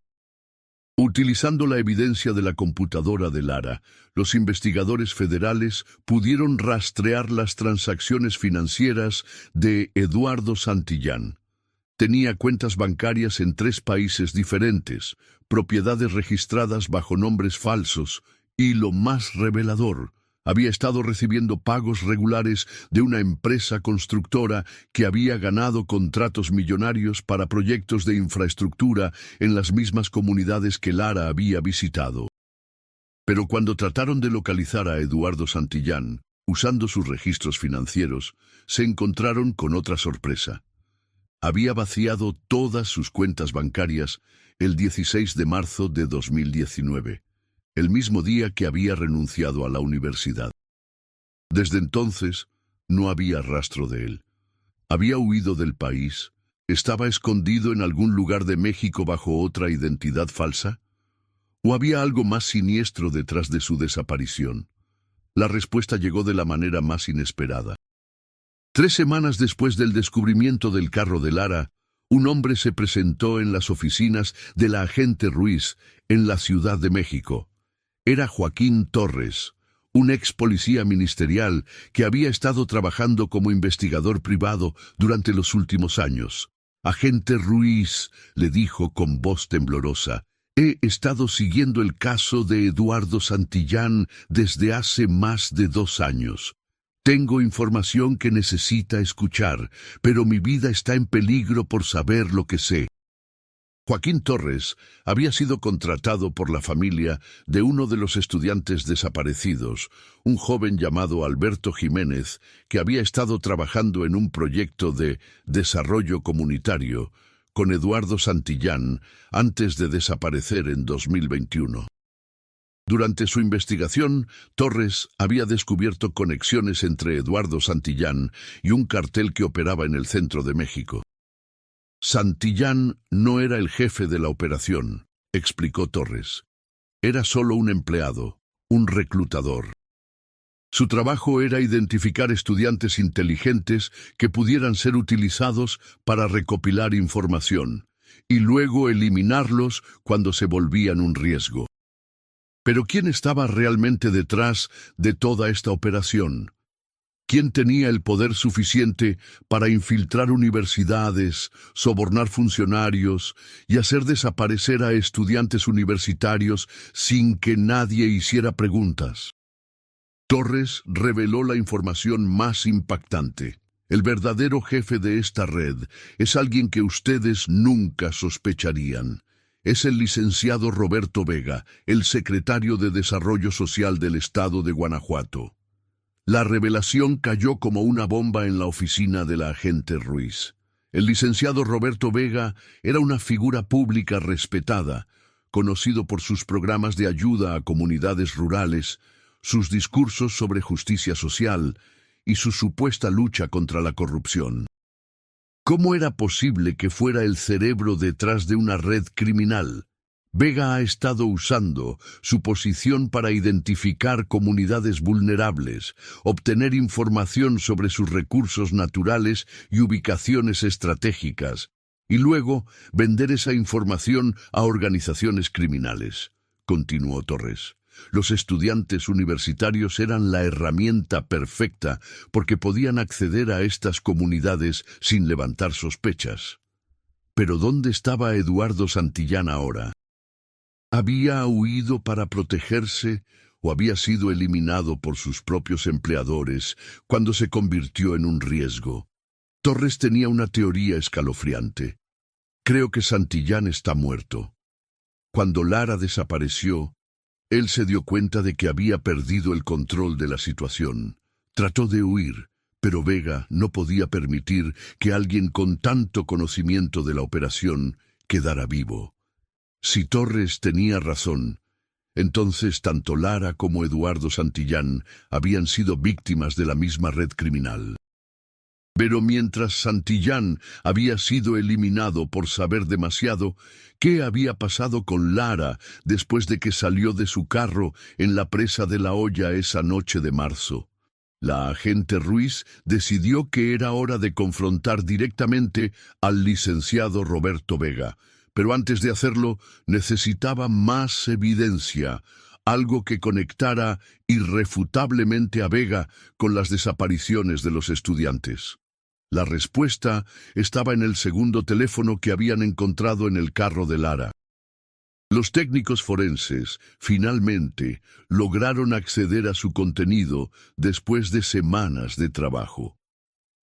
Utilizando la evidencia de la computadora de Lara, los investigadores federales pudieron rastrear las transacciones financieras de Eduardo Santillán. Tenía cuentas bancarias en 3 países diferentes, propiedades registradas bajo nombres falsos y, lo más revelador, había estado recibiendo pagos regulares de una empresa constructora que había ganado contratos millonarios para proyectos de infraestructura en las mismas comunidades que Lara había visitado. Pero cuando trataron de localizar a Eduardo Santillán, usando sus registros financieros, se encontraron con otra sorpresa. Había vaciado todas sus cuentas bancarias el 16 de marzo de 2019. El mismo día que había renunciado a la universidad. Desde entonces, no había rastro de él. Había huido del país, estaba escondido en algún lugar de México bajo otra identidad falsa, ¿o había algo más siniestro detrás de su desaparición? La respuesta llegó de la manera más inesperada. 3 semanas después del descubrimiento del carro de Lara, un hombre se presentó en las oficinas de la agente Ruiz en la Ciudad de México. Era Joaquín Torres, un ex policía ministerial que había estado trabajando como investigador privado durante los últimos años. «Agente Ruiz», le dijo con voz temblorosa, «he estado siguiendo el caso de Eduardo Santillán desde hace más de 2 años. Tengo información que necesita escuchar, pero mi vida está en peligro por saber lo que sé». Joaquín Torres había sido contratado por la familia de uno de los estudiantes desaparecidos, un joven llamado Alberto Jiménez, que había estado trabajando en un proyecto de desarrollo comunitario con Eduardo Santillán antes de desaparecer en 2021. Durante su investigación, Torres había descubierto conexiones entre Eduardo Santillán y un cartel que operaba en el centro de México. Santillán no era el jefe de la operación, explicó Torres. Era solo un empleado, un reclutador. Su trabajo era identificar estudiantes inteligentes que pudieran ser utilizados para recopilar información, y luego eliminarlos cuando se volvían un riesgo. Pero ¿quién estaba realmente detrás de toda esta operación? ¿Quién tenía el poder suficiente para infiltrar universidades, sobornar funcionarios y hacer desaparecer a estudiantes universitarios sin que nadie hiciera preguntas? Torres reveló la información más impactante. El verdadero jefe de esta red es alguien que ustedes nunca sospecharían. Es el licenciado Roberto Vega, el secretario de Desarrollo Social del Estado de Guanajuato. La revelación cayó como una bomba en la oficina de la agente Ruiz. El licenciado Roberto Vega era una figura pública respetada, conocido por sus programas de ayuda a comunidades rurales, sus discursos sobre justicia social y su supuesta lucha contra la corrupción. ¿Cómo era posible que fuera el cerebro detrás de una red criminal? Vega ha estado usando su posición para identificar comunidades vulnerables, obtener información sobre sus recursos naturales y ubicaciones estratégicas, y luego vender esa información a organizaciones criminales, continuó Torres. Los estudiantes universitarios eran la herramienta perfecta porque podían acceder a estas comunidades sin levantar sospechas. Pero ¿dónde estaba Eduardo Santillán ahora? ¿Había huido para protegerse o había sido eliminado por sus propios empleadores cuando se convirtió en un riesgo? Torres tenía una teoría escalofriante. Creo que Santillán está muerto. Cuando Lara desapareció, él se dio cuenta de que había perdido el control de la situación. Trató de huir, pero Vega no podía permitir que alguien con tanto conocimiento de la operación quedara vivo. Si Torres tenía razón, entonces tanto Lara como Eduardo Santillán habían sido víctimas de la misma red criminal. Pero mientras Santillán había sido eliminado por saber demasiado, ¿qué había pasado con Lara después de que salió de su carro en la presa de La Hoya esa noche de marzo? La agente Ruiz decidió que era hora de confrontar directamente al licenciado Roberto Vega, pero antes de hacerlo necesitaba más evidencia, algo que conectara irrefutablemente a Vega con las desapariciones de los estudiantes. La respuesta estaba en el segundo teléfono que habían encontrado en el carro de Lara. Los técnicos forenses, finalmente, lograron acceder a su contenido después de semanas de trabajo.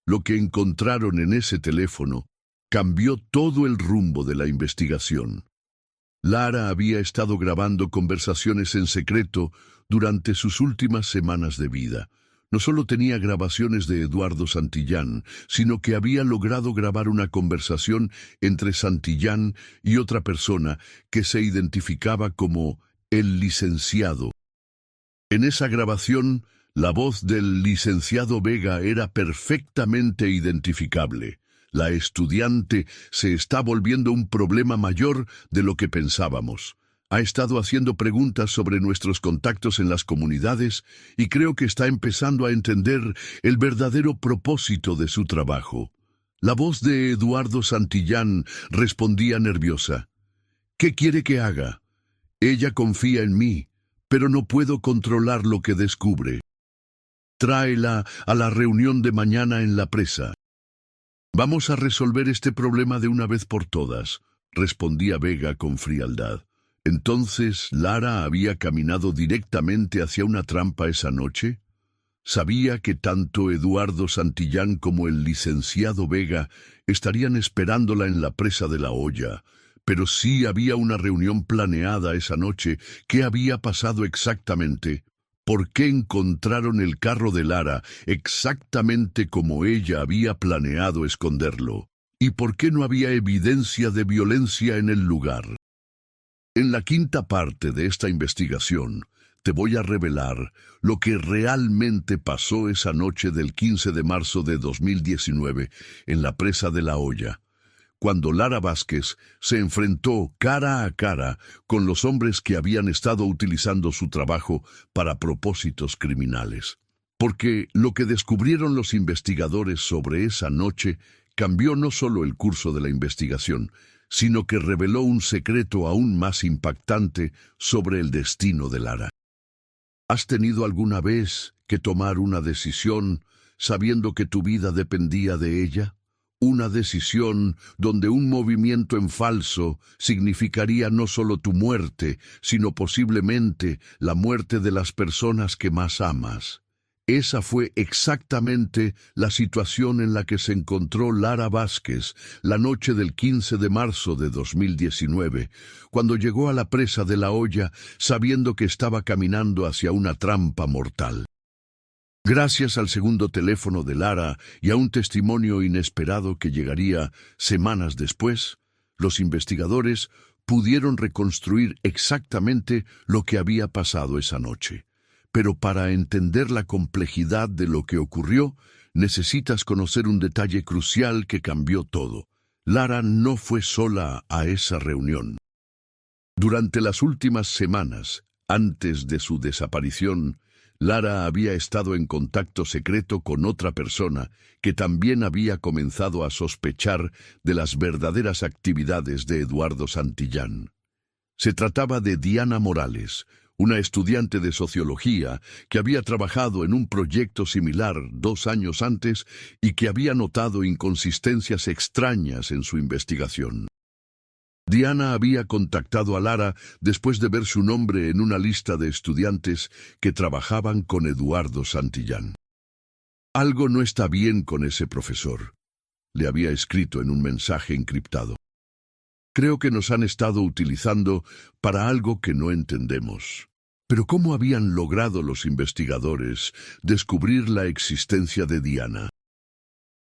Lo que encontraron en ese teléfono cambió todo el rumbo de la investigación. Lara había estado grabando conversaciones en secreto durante sus últimas semanas de vida. No solo tenía grabaciones de Eduardo Santillán, sino que había logrado grabar una conversación entre Santillán y otra persona que se identificaba como el licenciado. En esa grabación, la voz del licenciado Vega era perfectamente identificable. La estudiante se está volviendo un problema mayor de lo que pensábamos. Ha estado haciendo preguntas sobre nuestros contactos en las comunidades y creo que está empezando a entender el verdadero propósito de su trabajo. La voz de Eduardo Santillán respondía nerviosa. ¿Qué quiere que haga? Ella confía en mí, pero no puedo controlar lo que descubre. Tráela a la reunión de mañana en la presa. Vamos a resolver este problema de una vez por todas, respondía Vega con frialdad. ¿Entonces Lara había caminado directamente hacia una trampa esa noche? Sabía que tanto Eduardo Santillán como el licenciado Vega estarían esperándola en la presa de La Hoya, pero sí había una reunión planeada esa noche. ¿Qué había pasado exactamente? ¿Por qué encontraron el carro de Lara exactamente como ella había planeado esconderlo? ¿Y por qué no había evidencia de violencia en el lugar? En la quinta parte de esta investigación, te voy a revelar lo que realmente pasó esa noche del 15 de marzo de 2019 en la presa de La Hoya, cuando Lara Vázquez se enfrentó cara a cara con los hombres que habían estado utilizando su trabajo para propósitos criminales. Porque lo que descubrieron los investigadores sobre esa noche cambió no solo el curso de la investigación, sino que reveló un secreto aún más impactante sobre el destino de Lara. ¿Has tenido alguna vez que tomar una decisión sabiendo que tu vida dependía de ella? Una decisión donde un movimiento en falso significaría no solo tu muerte, sino posiblemente la muerte de las personas que más amas. Esa fue exactamente la situación en la que se encontró Lara Vázquez la noche del 15 de marzo de 2019, cuando llegó a la presa de La Hoya sabiendo que estaba caminando hacia una trampa mortal. Gracias al segundo teléfono de Lara y a un testimonio inesperado que llegaría semanas después, los investigadores pudieron reconstruir exactamente lo que había pasado esa noche. Pero para entender la complejidad de lo que ocurrió, necesitas conocer un detalle crucial que cambió todo. Lara no fue sola a esa reunión. Durante las últimas semanas, antes de su desaparición, Lara había estado en contacto secreto con otra persona que también había comenzado a sospechar de las verdaderas actividades de Eduardo Santillán. Se trataba de Diana Morales, una estudiante de sociología que había trabajado en un proyecto similar 2 años antes y que había notado inconsistencias extrañas en su investigación. Diana había contactado a Lara después de ver su nombre en una lista de estudiantes que trabajaban con Eduardo Santillán. Algo no está bien con ese profesor, le había escrito en un mensaje encriptado. Creo que nos han estado utilizando para algo que no entendemos. Pero ¿cómo habían logrado los investigadores descubrir la existencia de Diana?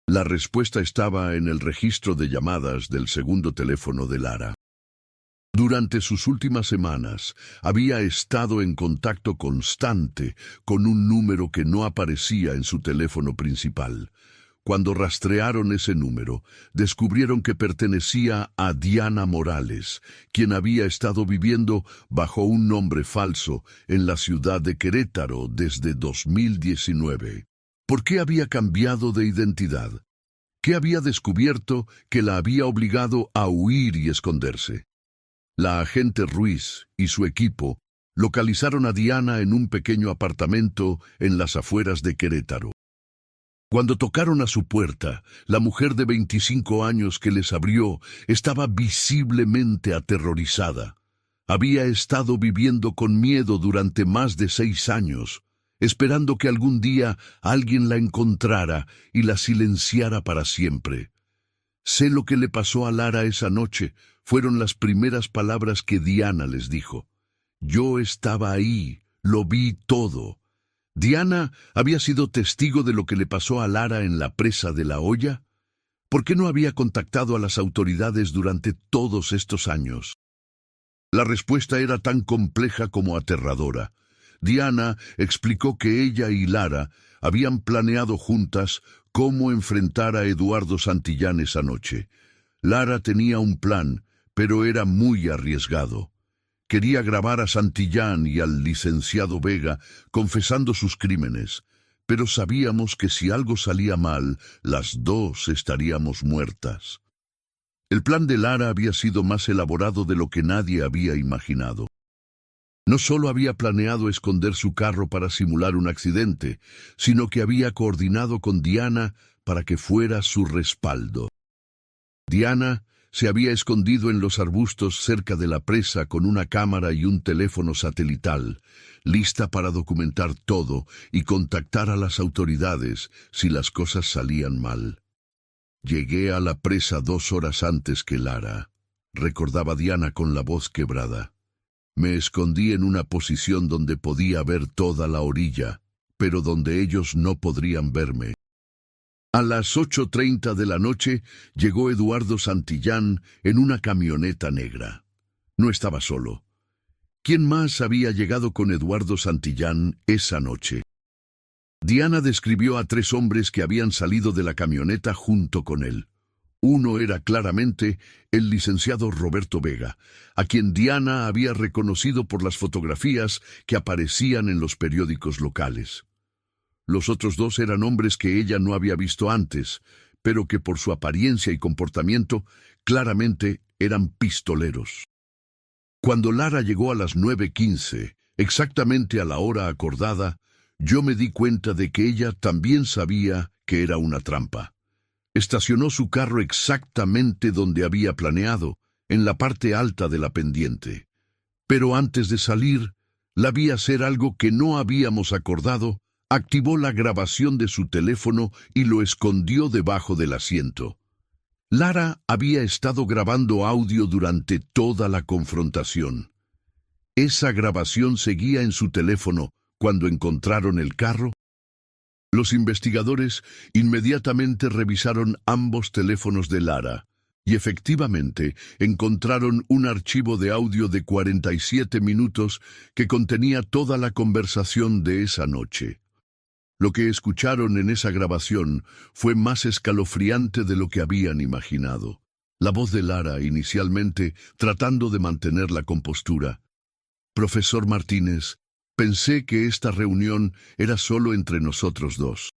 La respuesta estaba en el registro de llamadas del segundo teléfono de Lara. Durante sus últimas semanas, había estado en contacto constante con un número que no aparecía en su teléfono principal. Cuando rastrearon ese número, descubrieron que pertenecía a Diana Morales, quien había estado viviendo bajo un nombre falso en la ciudad de Querétaro desde 2019. ¿Por qué había cambiado de identidad? ¿Qué había descubierto que la había obligado a huir y esconderse? La agente Ruiz y su equipo localizaron a Diana en un pequeño apartamento en las afueras de Querétaro. Cuando tocaron a su puerta, la mujer de 25 años que les abrió estaba visiblemente aterrorizada. Había estado viviendo con miedo durante más de 6 años, esperando que algún día alguien la encontrara y la silenciara para siempre. Sé lo que le pasó a Lara esa noche, fueron las primeras palabras que Diana les dijo. Yo estaba ahí, lo vi todo. ¿Diana había sido testigo de lo que le pasó a Lara en la presa de La Hoya? ¿Por qué no había contactado a las autoridades durante todos estos años? La respuesta era tan compleja como aterradora. Diana explicó que ella y Lara habían planeado juntas cómo enfrentar a Eduardo Santillán esa noche. Lara tenía un plan, pero era muy arriesgado. Quería grabar a Santillán y al licenciado Vega confesando sus crímenes, pero sabíamos que si algo salía mal, las dos estaríamos muertas. El plan de Lara había sido más elaborado de lo que nadie había imaginado. No solo había planeado esconder su carro para simular un accidente, sino que había coordinado con Diana para que fuera su respaldo. Diana se había escondido en los arbustos cerca de la presa con una cámara y un teléfono satelital, lista para documentar todo y contactar a las autoridades si las cosas salían mal. Llegué a la presa 2 horas antes que Lara, recordaba Diana con la voz quebrada. Me escondí en una posición donde podía ver toda la orilla, pero donde ellos no podrían verme. A las 8:30 de la noche llegó Eduardo Santillán en una camioneta negra. No estaba solo. ¿Quién más había llegado con Eduardo Santillán esa noche? Diana describió a 3 hombres que habían salido de la camioneta junto con él. Uno era claramente el licenciado Roberto Vega, a quien Diana había reconocido por las fotografías que aparecían en los periódicos locales. Los otros 2 eran hombres que ella no había visto antes, pero que por su apariencia y comportamiento claramente eran pistoleros. Cuando Lara llegó a las 9:15, exactamente a la hora acordada, yo me di cuenta de que ella también sabía que era una trampa. Estacionó su carro exactamente donde había planeado, en la parte alta de la pendiente. Pero antes de salir, la vi hacer algo que no habíamos acordado. Activó la grabación de su teléfono y lo escondió debajo del asiento. Lara había estado grabando audio durante toda la confrontación. Esa grabación seguía en su teléfono cuando encontraron el carro. Los investigadores inmediatamente revisaron ambos teléfonos de Lara y efectivamente encontraron un archivo de audio de 47 minutos que contenía toda la conversación de esa noche. Lo que escucharon en esa grabación fue más escalofriante de lo que habían imaginado. La voz de Lara, inicialmente, tratando de mantener la compostura. Profesor Martínez, pensé que esta reunión era solo entre nosotros 2.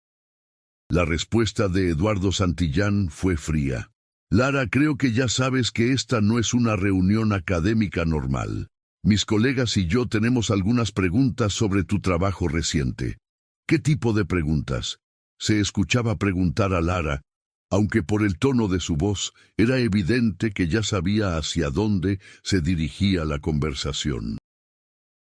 La respuesta de Eduardo Santillán fue fría. Lara, creo que ya sabes que esta no es una reunión académica normal. Mis colegas y yo tenemos algunas preguntas sobre tu trabajo reciente. ¿Qué tipo de preguntas? Se escuchaba preguntar a Lara, aunque por el tono de su voz era evidente que ya sabía hacia dónde se dirigía la conversación.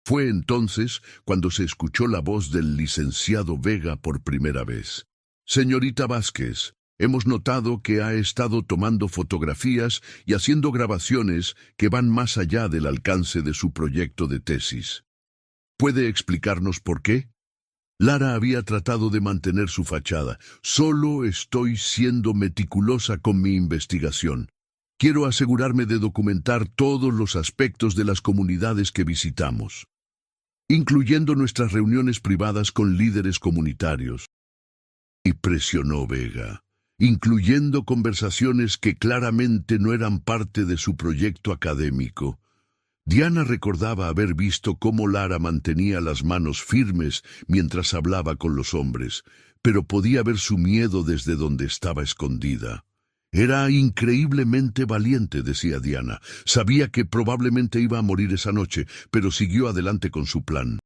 Fue entonces cuando se escuchó la voz del licenciado Vega por primera vez. Señorita Vázquez, hemos notado que ha estado tomando fotografías y haciendo grabaciones que van más allá del alcance de su proyecto de tesis. ¿Puede explicarnos por qué? Lara había tratado de mantener su fachada. Solo estoy siendo meticulosa con mi investigación. Quiero asegurarme de documentar todos los aspectos de las comunidades que visitamos, incluyendo nuestras reuniones privadas con líderes comunitarios. Y presionó Vega, incluyendo conversaciones que claramente no eran parte de su proyecto académico. Diana recordaba haber visto cómo Lara mantenía las manos firmes mientras hablaba con los hombres, pero podía ver su miedo desde donde estaba escondida. Era increíblemente valiente, decía Diana. Sabía que probablemente iba a morir esa noche, pero siguió adelante con su plan.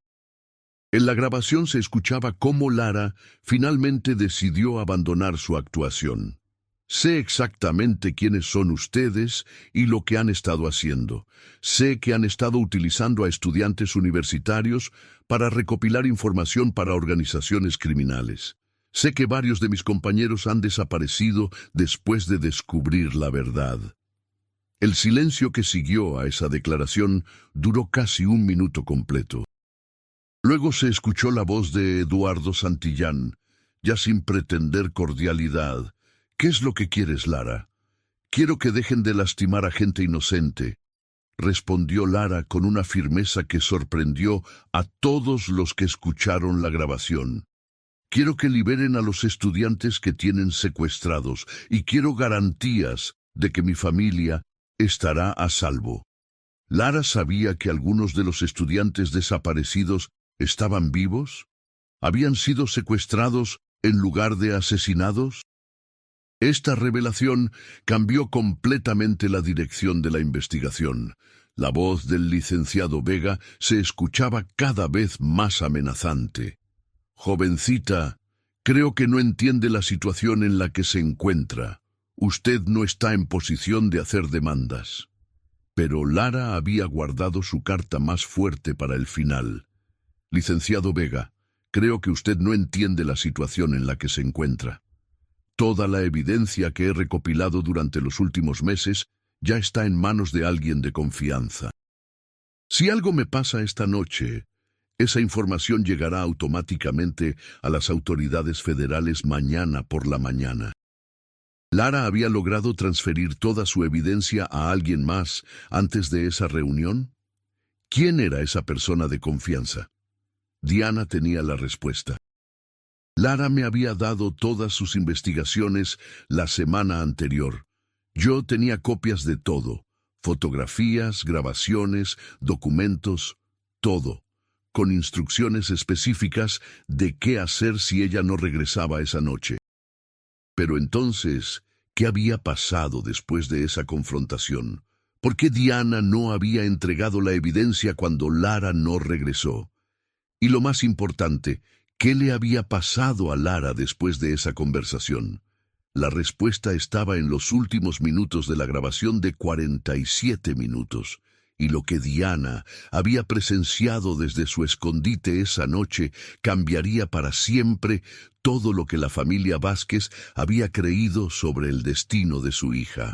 En la grabación se escuchaba cómo Lara finalmente decidió abandonar su actuación. Sé exactamente quiénes son ustedes y lo que han estado haciendo. Sé que han estado utilizando a estudiantes universitarios para recopilar información para organizaciones criminales. Sé que varios de mis compañeros han desaparecido después de descubrir la verdad. El silencio que siguió a esa declaración duró casi un minuto completo. Luego se escuchó la voz de Eduardo Santillán, ya sin pretender cordialidad. ¿Qué es lo que quieres, Lara? Quiero que dejen de lastimar a gente inocente, respondió Lara con una firmeza que sorprendió a todos los que escucharon la grabación. Quiero que liberen a los estudiantes que tienen secuestrados y quiero garantías de que mi familia estará a salvo. Lara sabía que algunos de los estudiantes desaparecidos estaban vivos. ¿Habían sido secuestrados en lugar de asesinados? Esta revelación cambió completamente la dirección de la investigación. La voz del licenciado Vega se escuchaba cada vez más amenazante. Jovencita, creo que no entiende la situación en la que se encuentra. Usted no está en posición de hacer demandas. Pero Lara había guardado su carta más fuerte para el final. Licenciado Vega, creo que usted no entiende la situación en la que se encuentra. Toda la evidencia que he recopilado durante los últimos meses ya está en manos de alguien de confianza. Si algo me pasa esta noche, esa información llegará automáticamente a las autoridades federales mañana por la mañana. ¿Lara había logrado transferir toda su evidencia a alguien más antes de esa reunión? ¿Quién era esa persona de confianza? Diana tenía la respuesta. Lara me había dado todas sus investigaciones la semana anterior. Yo tenía copias de todo, fotografías, grabaciones, documentos, todo, con instrucciones específicas de qué hacer si ella no regresaba esa noche. Pero entonces, ¿qué había pasado después de esa confrontación? ¿Por qué Diana no había entregado la evidencia cuando Lara no regresó? Y lo más importante, ¿qué le había pasado a Lara después de esa conversación? La respuesta estaba en los últimos minutos de la grabación de 47 minutos, y lo que Diana había presenciado desde su escondite esa noche cambiaría para siempre todo lo que la familia Vázquez había creído sobre el destino de su hija.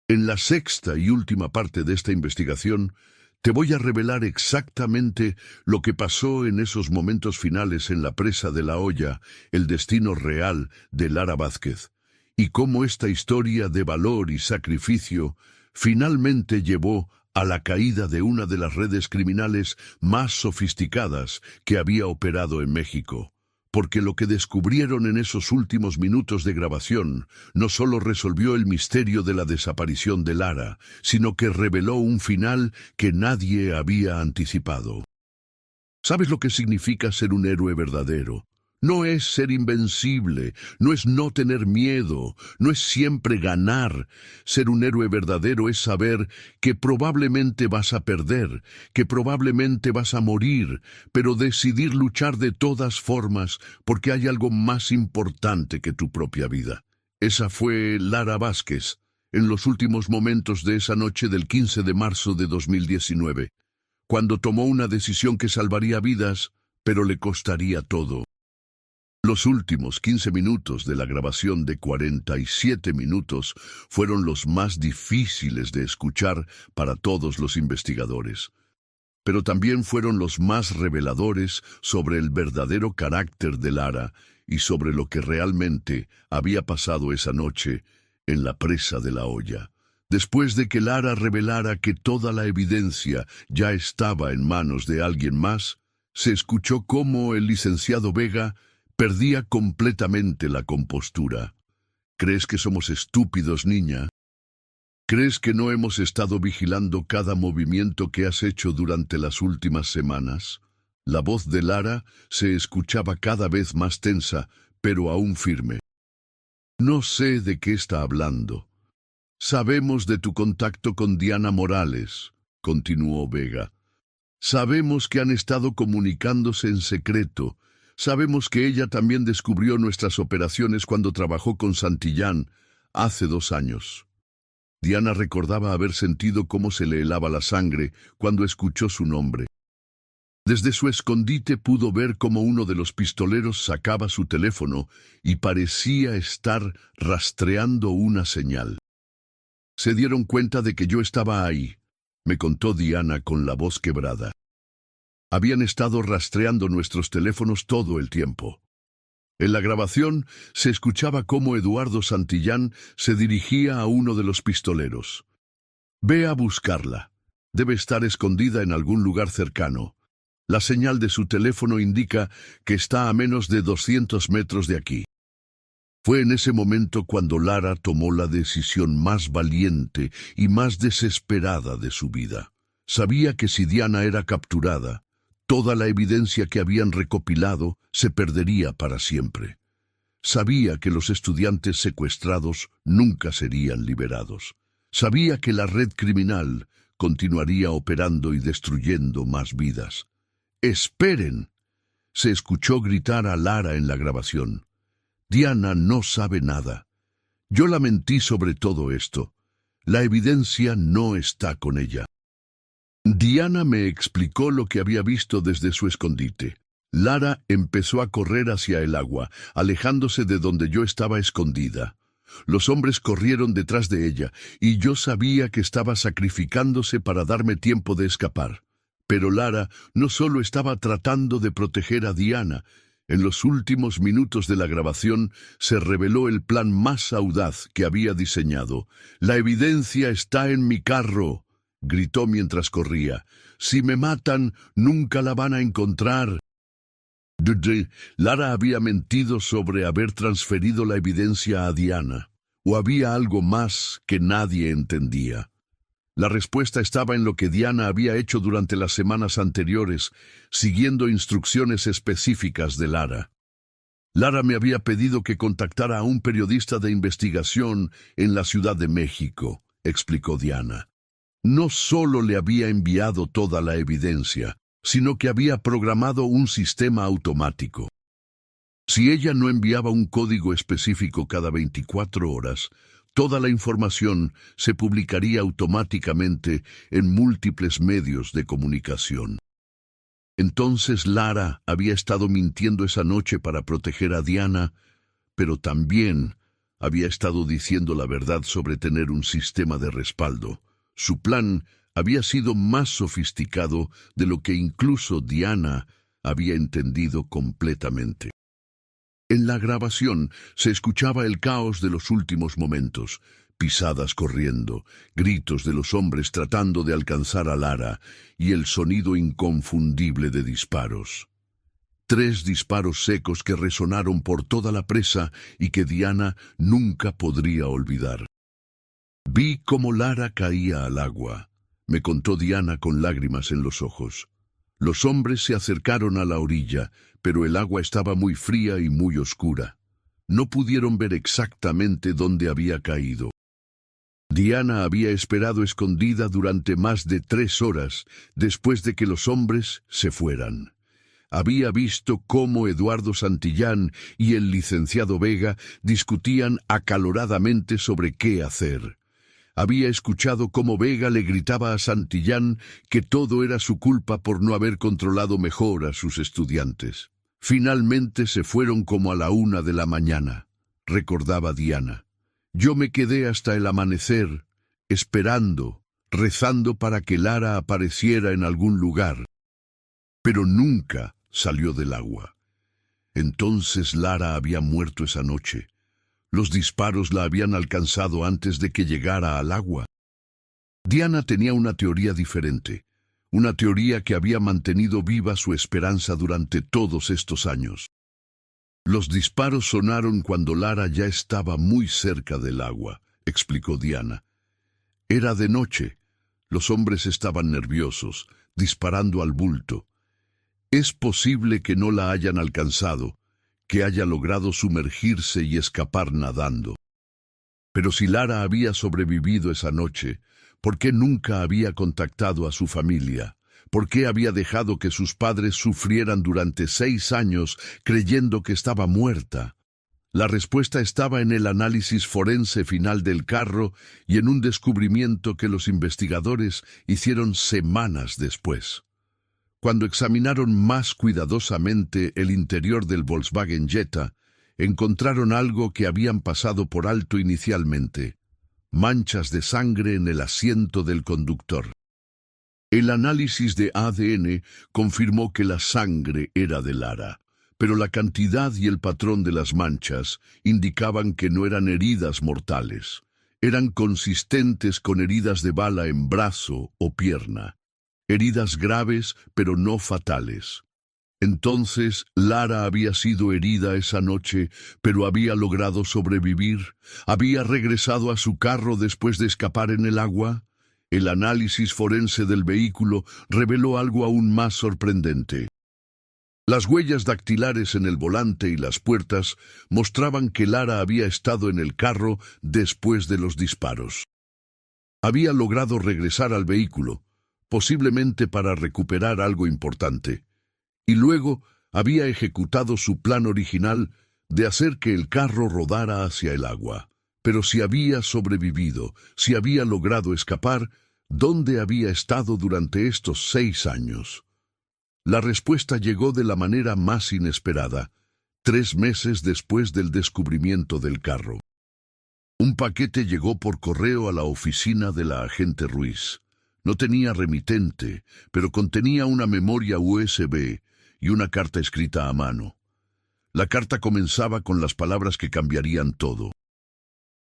En la sexta y última parte de esta investigación, te voy a revelar exactamente lo que pasó en esos momentos finales en la presa de La Hoya, el destino real de Lara Vázquez, y cómo esta historia de valor y sacrificio finalmente llevó a la caída de una de las redes criminales más sofisticadas que había operado en México. Porque lo que descubrieron en esos últimos minutos de grabación no solo resolvió el misterio de la desaparición de Lara, sino que reveló un final que nadie había anticipado. ¿Sabes lo que significa ser un héroe verdadero? No es ser invencible, no es no tener miedo, no es siempre ganar. Ser un héroe verdadero es saber que probablemente vas a perder, que probablemente vas a morir, pero decidir luchar de todas formas porque hay algo más importante que tu propia vida. Esa fue Lara Vázquez, en los últimos momentos de esa noche del 15 de marzo de 2019, cuando tomó una decisión que salvaría vidas, pero le costaría todo. Los últimos 15 minutos de la grabación de 47 minutos fueron los más difíciles de escuchar para todos los investigadores, pero también fueron los más reveladores sobre el verdadero carácter de Lara y sobre lo que realmente había pasado esa noche en la presa de la Hoya. Después de que Lara revelara que toda la evidencia ya estaba en manos de alguien más, se escuchó cómo el licenciado Vega perdía completamente la compostura. ¿Crees que somos estúpidos, niña? ¿Crees que no hemos estado vigilando cada movimiento que has hecho durante las últimas semanas? La voz de Lara se escuchaba cada vez más tensa, pero aún firme. No sé de qué está hablando. Sabemos de tu contacto con Diana Morales, continuó Vega. Sabemos que han estado comunicándose en secreto. Sabemos que ella también descubrió nuestras operaciones cuando trabajó con Santillán hace 2 años. Diana recordaba haber sentido cómo se le helaba la sangre cuando escuchó su nombre. Desde su escondite pudo ver cómo uno de los pistoleros sacaba su teléfono y parecía estar rastreando una señal. Se dieron cuenta de que yo estaba ahí, me contó Diana con la voz quebrada. Habían estado rastreando nuestros teléfonos todo el tiempo. En la grabación se escuchaba cómo Eduardo Santillán se dirigía a uno de los pistoleros. Ve a buscarla. Debe estar escondida en algún lugar cercano. La señal de su teléfono indica que está a menos de 200 metros de aquí. Fue en ese momento cuando Lara tomó la decisión más valiente y más desesperada de su vida. Sabía que si Diana era capturada, toda la evidencia que habían recopilado se perdería para siempre. Sabía que los estudiantes secuestrados nunca serían liberados. Sabía que la red criminal continuaría operando y destruyendo más vidas. ¡Esperen! Se escuchó gritar a Lara en la grabación. Diana no sabe nada. Yo la mentí sobre todo esto. La evidencia no está con ella. Diana me explicó lo que había visto desde su escondite. Lara empezó a correr hacia el agua, alejándose de donde yo estaba escondida. Los hombres corrieron detrás de ella, y yo sabía que estaba sacrificándose para darme tiempo de escapar. Pero Lara no solo estaba tratando de proteger a Diana. En los últimos minutos de la grabación se reveló el plan más audaz que había diseñado. «La evidencia está en mi carro», gritó mientras corría. «Si me matan, nunca la van a encontrar». Lara había mentido sobre haber transferido la evidencia a Diana. ¿O había algo más que nadie entendía? La respuesta estaba en lo que Diana había hecho durante las semanas anteriores, siguiendo instrucciones específicas de Lara. Lara me había pedido que contactara a un periodista de investigación en la Ciudad de México, explicó Diana. No solo le había enviado toda la evidencia, sino que había programado un sistema automático. Si ella no enviaba un código específico cada 24 horas, toda la información se publicaría automáticamente en múltiples medios de comunicación. Entonces Lara había estado mintiendo esa noche para proteger a Diana, pero también había estado diciendo la verdad sobre tener un sistema de respaldo. Su plan había sido más sofisticado de lo que incluso Diana había entendido completamente. En la grabación se escuchaba el caos de los últimos momentos, pisadas corriendo, gritos de los hombres tratando de alcanzar a Lara y el sonido inconfundible de disparos. 3 disparos secos que resonaron por toda la presa y que Diana nunca podría olvidar. Vi cómo Lara caía al agua, me contó Diana con lágrimas en los ojos. Los hombres se acercaron a la orilla, pero el agua estaba muy fría y muy oscura. No pudieron ver exactamente dónde había caído. Diana había esperado escondida durante más de 3 horas después de que los hombres se fueran. Había visto cómo Eduardo Santillán y el licenciado Vega discutían acaloradamente sobre qué hacer. Había escuchado cómo Vega le gritaba a Santillán que todo era su culpa por no haber controlado mejor a sus estudiantes. Finalmente se fueron como a la 1 de la mañana, recordaba Diana. Yo me quedé hasta el amanecer, esperando, rezando para que Lara apareciera en algún lugar. Pero nunca salió del agua. Entonces Lara había muerto esa noche. Los disparos la habían alcanzado antes de que llegara al agua. Diana tenía una teoría diferente, una teoría que había mantenido viva su esperanza durante todos estos años. Los disparos sonaron cuando Lara ya estaba muy cerca del agua, explicó Diana. Era de noche. Los hombres estaban nerviosos, disparando al bulto. Es posible que no la hayan alcanzado, que haya logrado sumergirse y escapar nadando. Pero si Lara había sobrevivido esa noche, ¿por qué nunca había contactado a su familia? ¿Por qué había dejado que sus padres sufrieran durante 6 años creyendo que estaba muerta? La respuesta estaba en el análisis forense final del carro y en un descubrimiento que los investigadores hicieron semanas después. Cuando examinaron más cuidadosamente el interior del Volkswagen Jetta, encontraron algo que habían pasado por alto inicialmente: manchas de sangre en el asiento del conductor. El análisis de ADN confirmó que la sangre era de Lara, pero la cantidad y el patrón de las manchas indicaban que no eran heridas mortales. Eran consistentes con heridas de bala en brazo o pierna. Heridas graves, pero no fatales. Entonces, Lara había sido herida esa noche, pero había logrado sobrevivir. ¿Había regresado a su carro después de escapar en el agua? El análisis forense del vehículo reveló algo aún más sorprendente. Las huellas dactilares en el volante y las puertas mostraban que Lara había estado en el carro después de los disparos. Había logrado regresar al vehículo, posiblemente para recuperar algo importante, y luego había ejecutado su plan original de hacer que el carro rodara hacia el agua. Pero si había sobrevivido, si había logrado escapar, ¿dónde había estado durante estos 6 años? La respuesta llegó de la manera más inesperada, 3 meses después del descubrimiento del carro. Un paquete llegó por correo a la oficina de la agente Ruiz. No tenía remitente, pero contenía una memoria USB y una carta escrita a mano. La carta comenzaba con las palabras que cambiarían todo.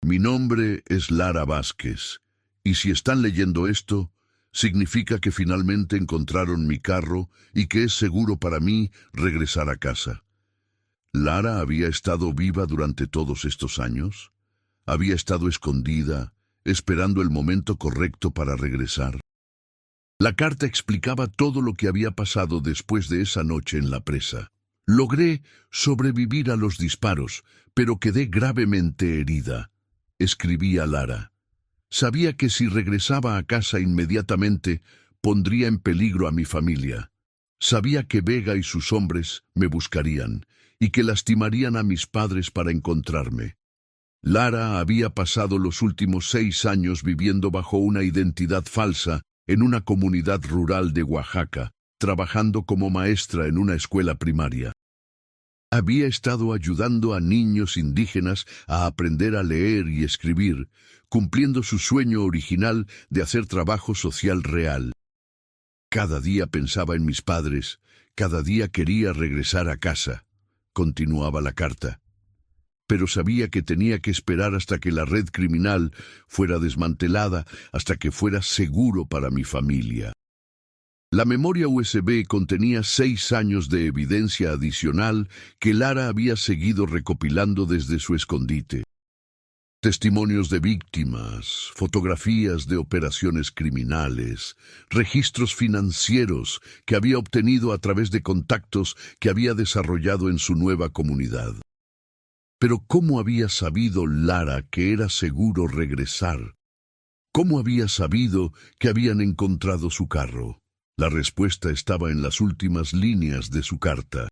Mi nombre es Lara Vázquez, y si están leyendo esto, significa que finalmente encontraron mi carro y que es seguro para mí regresar a casa. ¿Lara había estado viva durante todos estos años? ¿Había estado escondida, esperando el momento correcto para regresar? La carta explicaba todo lo que había pasado después de esa noche en la presa. Logré sobrevivir a los disparos, pero quedé gravemente herida, escribía Lara. Sabía que si regresaba a casa inmediatamente, pondría en peligro a mi familia. Sabía que Vega y sus hombres me buscarían y que lastimarían a mis padres para encontrarme. Lara había pasado los últimos 6 años viviendo bajo una identidad falsa en una comunidad rural de Oaxaca, trabajando como maestra en una escuela primaria. Había estado ayudando a niños indígenas a aprender a leer y escribir, cumpliendo su sueño original de hacer trabajo social real. Cada día pensaba en mis padres, cada día quería regresar a casa, continuaba la carta. Pero sabía que tenía que esperar hasta que la red criminal fuera desmantelada, hasta que fuera seguro para mi familia. La memoria USB contenía 6 años de evidencia adicional que Lara había seguido recopilando desde su escondite. Testimonios de víctimas, fotografías de operaciones criminales, registros financieros que había obtenido a través de contactos que había desarrollado en su nueva comunidad. Pero ¿cómo había sabido Lara que era seguro regresar? ¿Cómo había sabido que habían encontrado su carro? La respuesta estaba en las últimas líneas de su carta.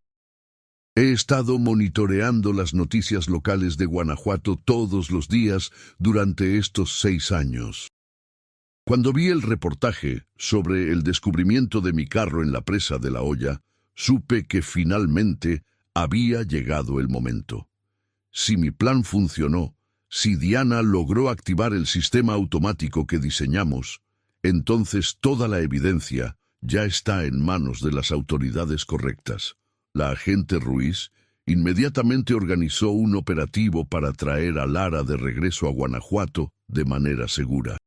He estado monitoreando las noticias locales de Guanajuato todos los días durante estos 6 años. Cuando vi el reportaje sobre el descubrimiento de mi carro en la presa de La Hoya, supe que finalmente había llegado el momento. Si mi plan funcionó, si Diana logró activar el sistema automático que diseñamos, entonces toda la evidencia ya está en manos de las autoridades correctas. La agente Ruiz inmediatamente organizó un operativo para traer a Lara de regreso a Guanajuato de manera segura.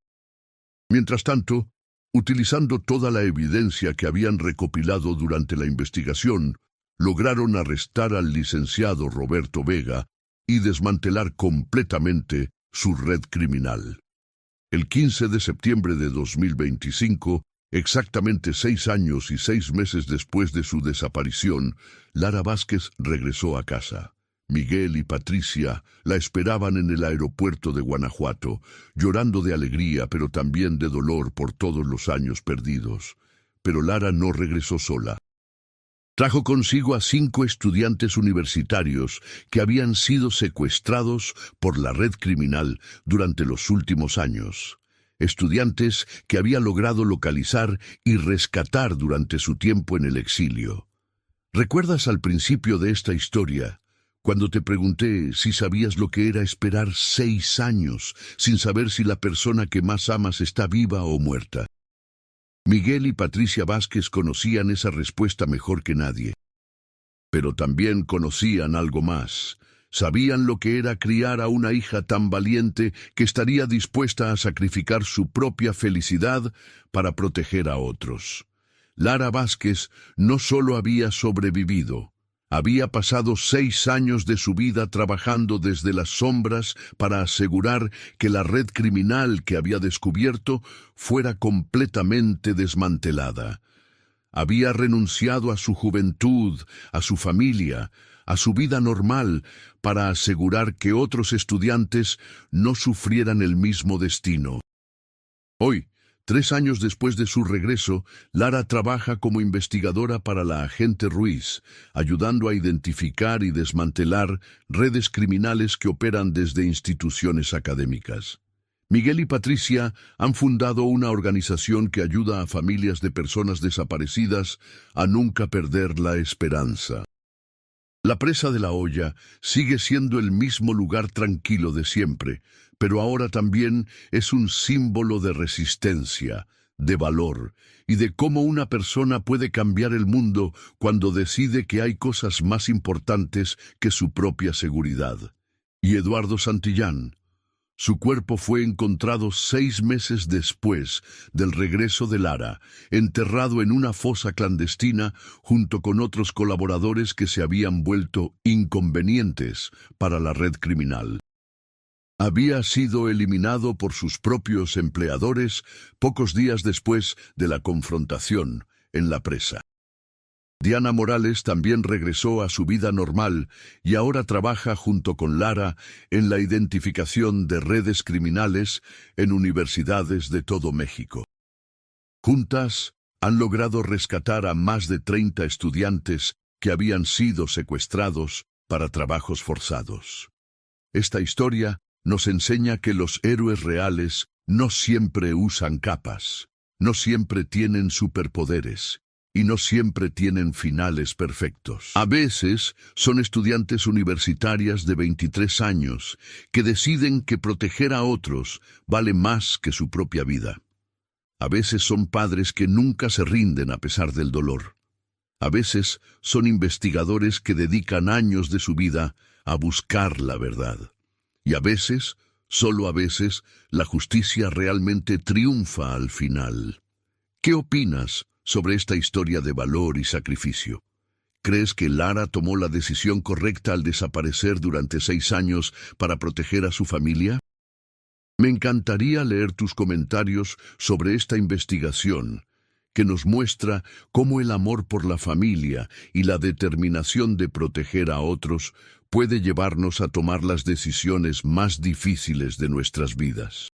Mientras tanto, utilizando toda la evidencia que habían recopilado durante la investigación, lograron arrestar al licenciado Roberto Vega y desmantelar completamente su red criminal. El 15 de septiembre de 2025, exactamente 6 años y 6 meses después de su desaparición, Lara Vázquez regresó a casa. Miguel y Patricia la esperaban en el aeropuerto de Guanajuato, llorando de alegría pero también de dolor por todos los años perdidos. Pero Lara no regresó sola. Trajo consigo a 5 estudiantes universitarios que habían sido secuestrados por la red criminal durante los últimos años. Estudiantes que había logrado localizar y rescatar durante su tiempo en el exilio. ¿Recuerdas al principio de esta historia, cuando te pregunté si sabías lo que era esperar 6 años sin saber si la persona que más amas está viva o muerta? Miguel y Patricia Vázquez conocían esa respuesta mejor que nadie. Pero también conocían algo más. Sabían lo que era criar a una hija tan valiente que estaría dispuesta a sacrificar su propia felicidad para proteger a otros. Lara Vázquez no solo había sobrevivido, había pasado 6 años de su vida trabajando desde las sombras para asegurar que la red criminal que había descubierto fuera completamente desmantelada. Había renunciado a su juventud, a su familia, a su vida normal, para asegurar que otros estudiantes no sufrieran el mismo destino. Hoy, 3 años después de su regreso, Lara trabaja como investigadora para la agente Ruiz, ayudando a identificar y desmantelar redes criminales que operan desde instituciones académicas. Miguel y Patricia han fundado una organización que ayuda a familias de personas desaparecidas a nunca perder la esperanza. La presa de La Hoya sigue siendo el mismo lugar tranquilo de siempre, pero ahora también es un símbolo de resistencia, de valor y de cómo una persona puede cambiar el mundo cuando decide que hay cosas más importantes que su propia seguridad. Y Eduardo Santillán, su cuerpo fue encontrado 6 meses después del regreso de Lara, enterrado en una fosa clandestina junto con otros colaboradores que se habían vuelto inconvenientes para la red criminal. Había sido eliminado por sus propios empleadores pocos días después de la confrontación en la presa. Diana Morales también regresó a su vida normal y ahora trabaja junto con Lara en la identificación de redes criminales en universidades de todo México. Juntas han logrado rescatar a más de 30 estudiantes que habían sido secuestrados para trabajos forzados. Esta historia nos enseña que los héroes reales no siempre usan capas, no siempre tienen superpoderes y no siempre tienen finales perfectos. A veces son estudiantes universitarias de 23 años que deciden que proteger a otros vale más que su propia vida. A veces son padres que nunca se rinden a pesar del dolor. A veces son investigadores que dedican años de su vida a buscar la verdad. Y a veces, solo a veces, la justicia realmente triunfa al final. ¿Qué opinas sobre esta historia de valor y sacrificio? ¿Crees que Lara tomó la decisión correcta al desaparecer durante 6 años para proteger a su familia? Me encantaría leer tus comentarios sobre esta investigación, que nos muestra cómo el amor por la familia y la determinación de proteger a otros puede llevarnos a tomar las decisiones más difíciles de nuestras vidas.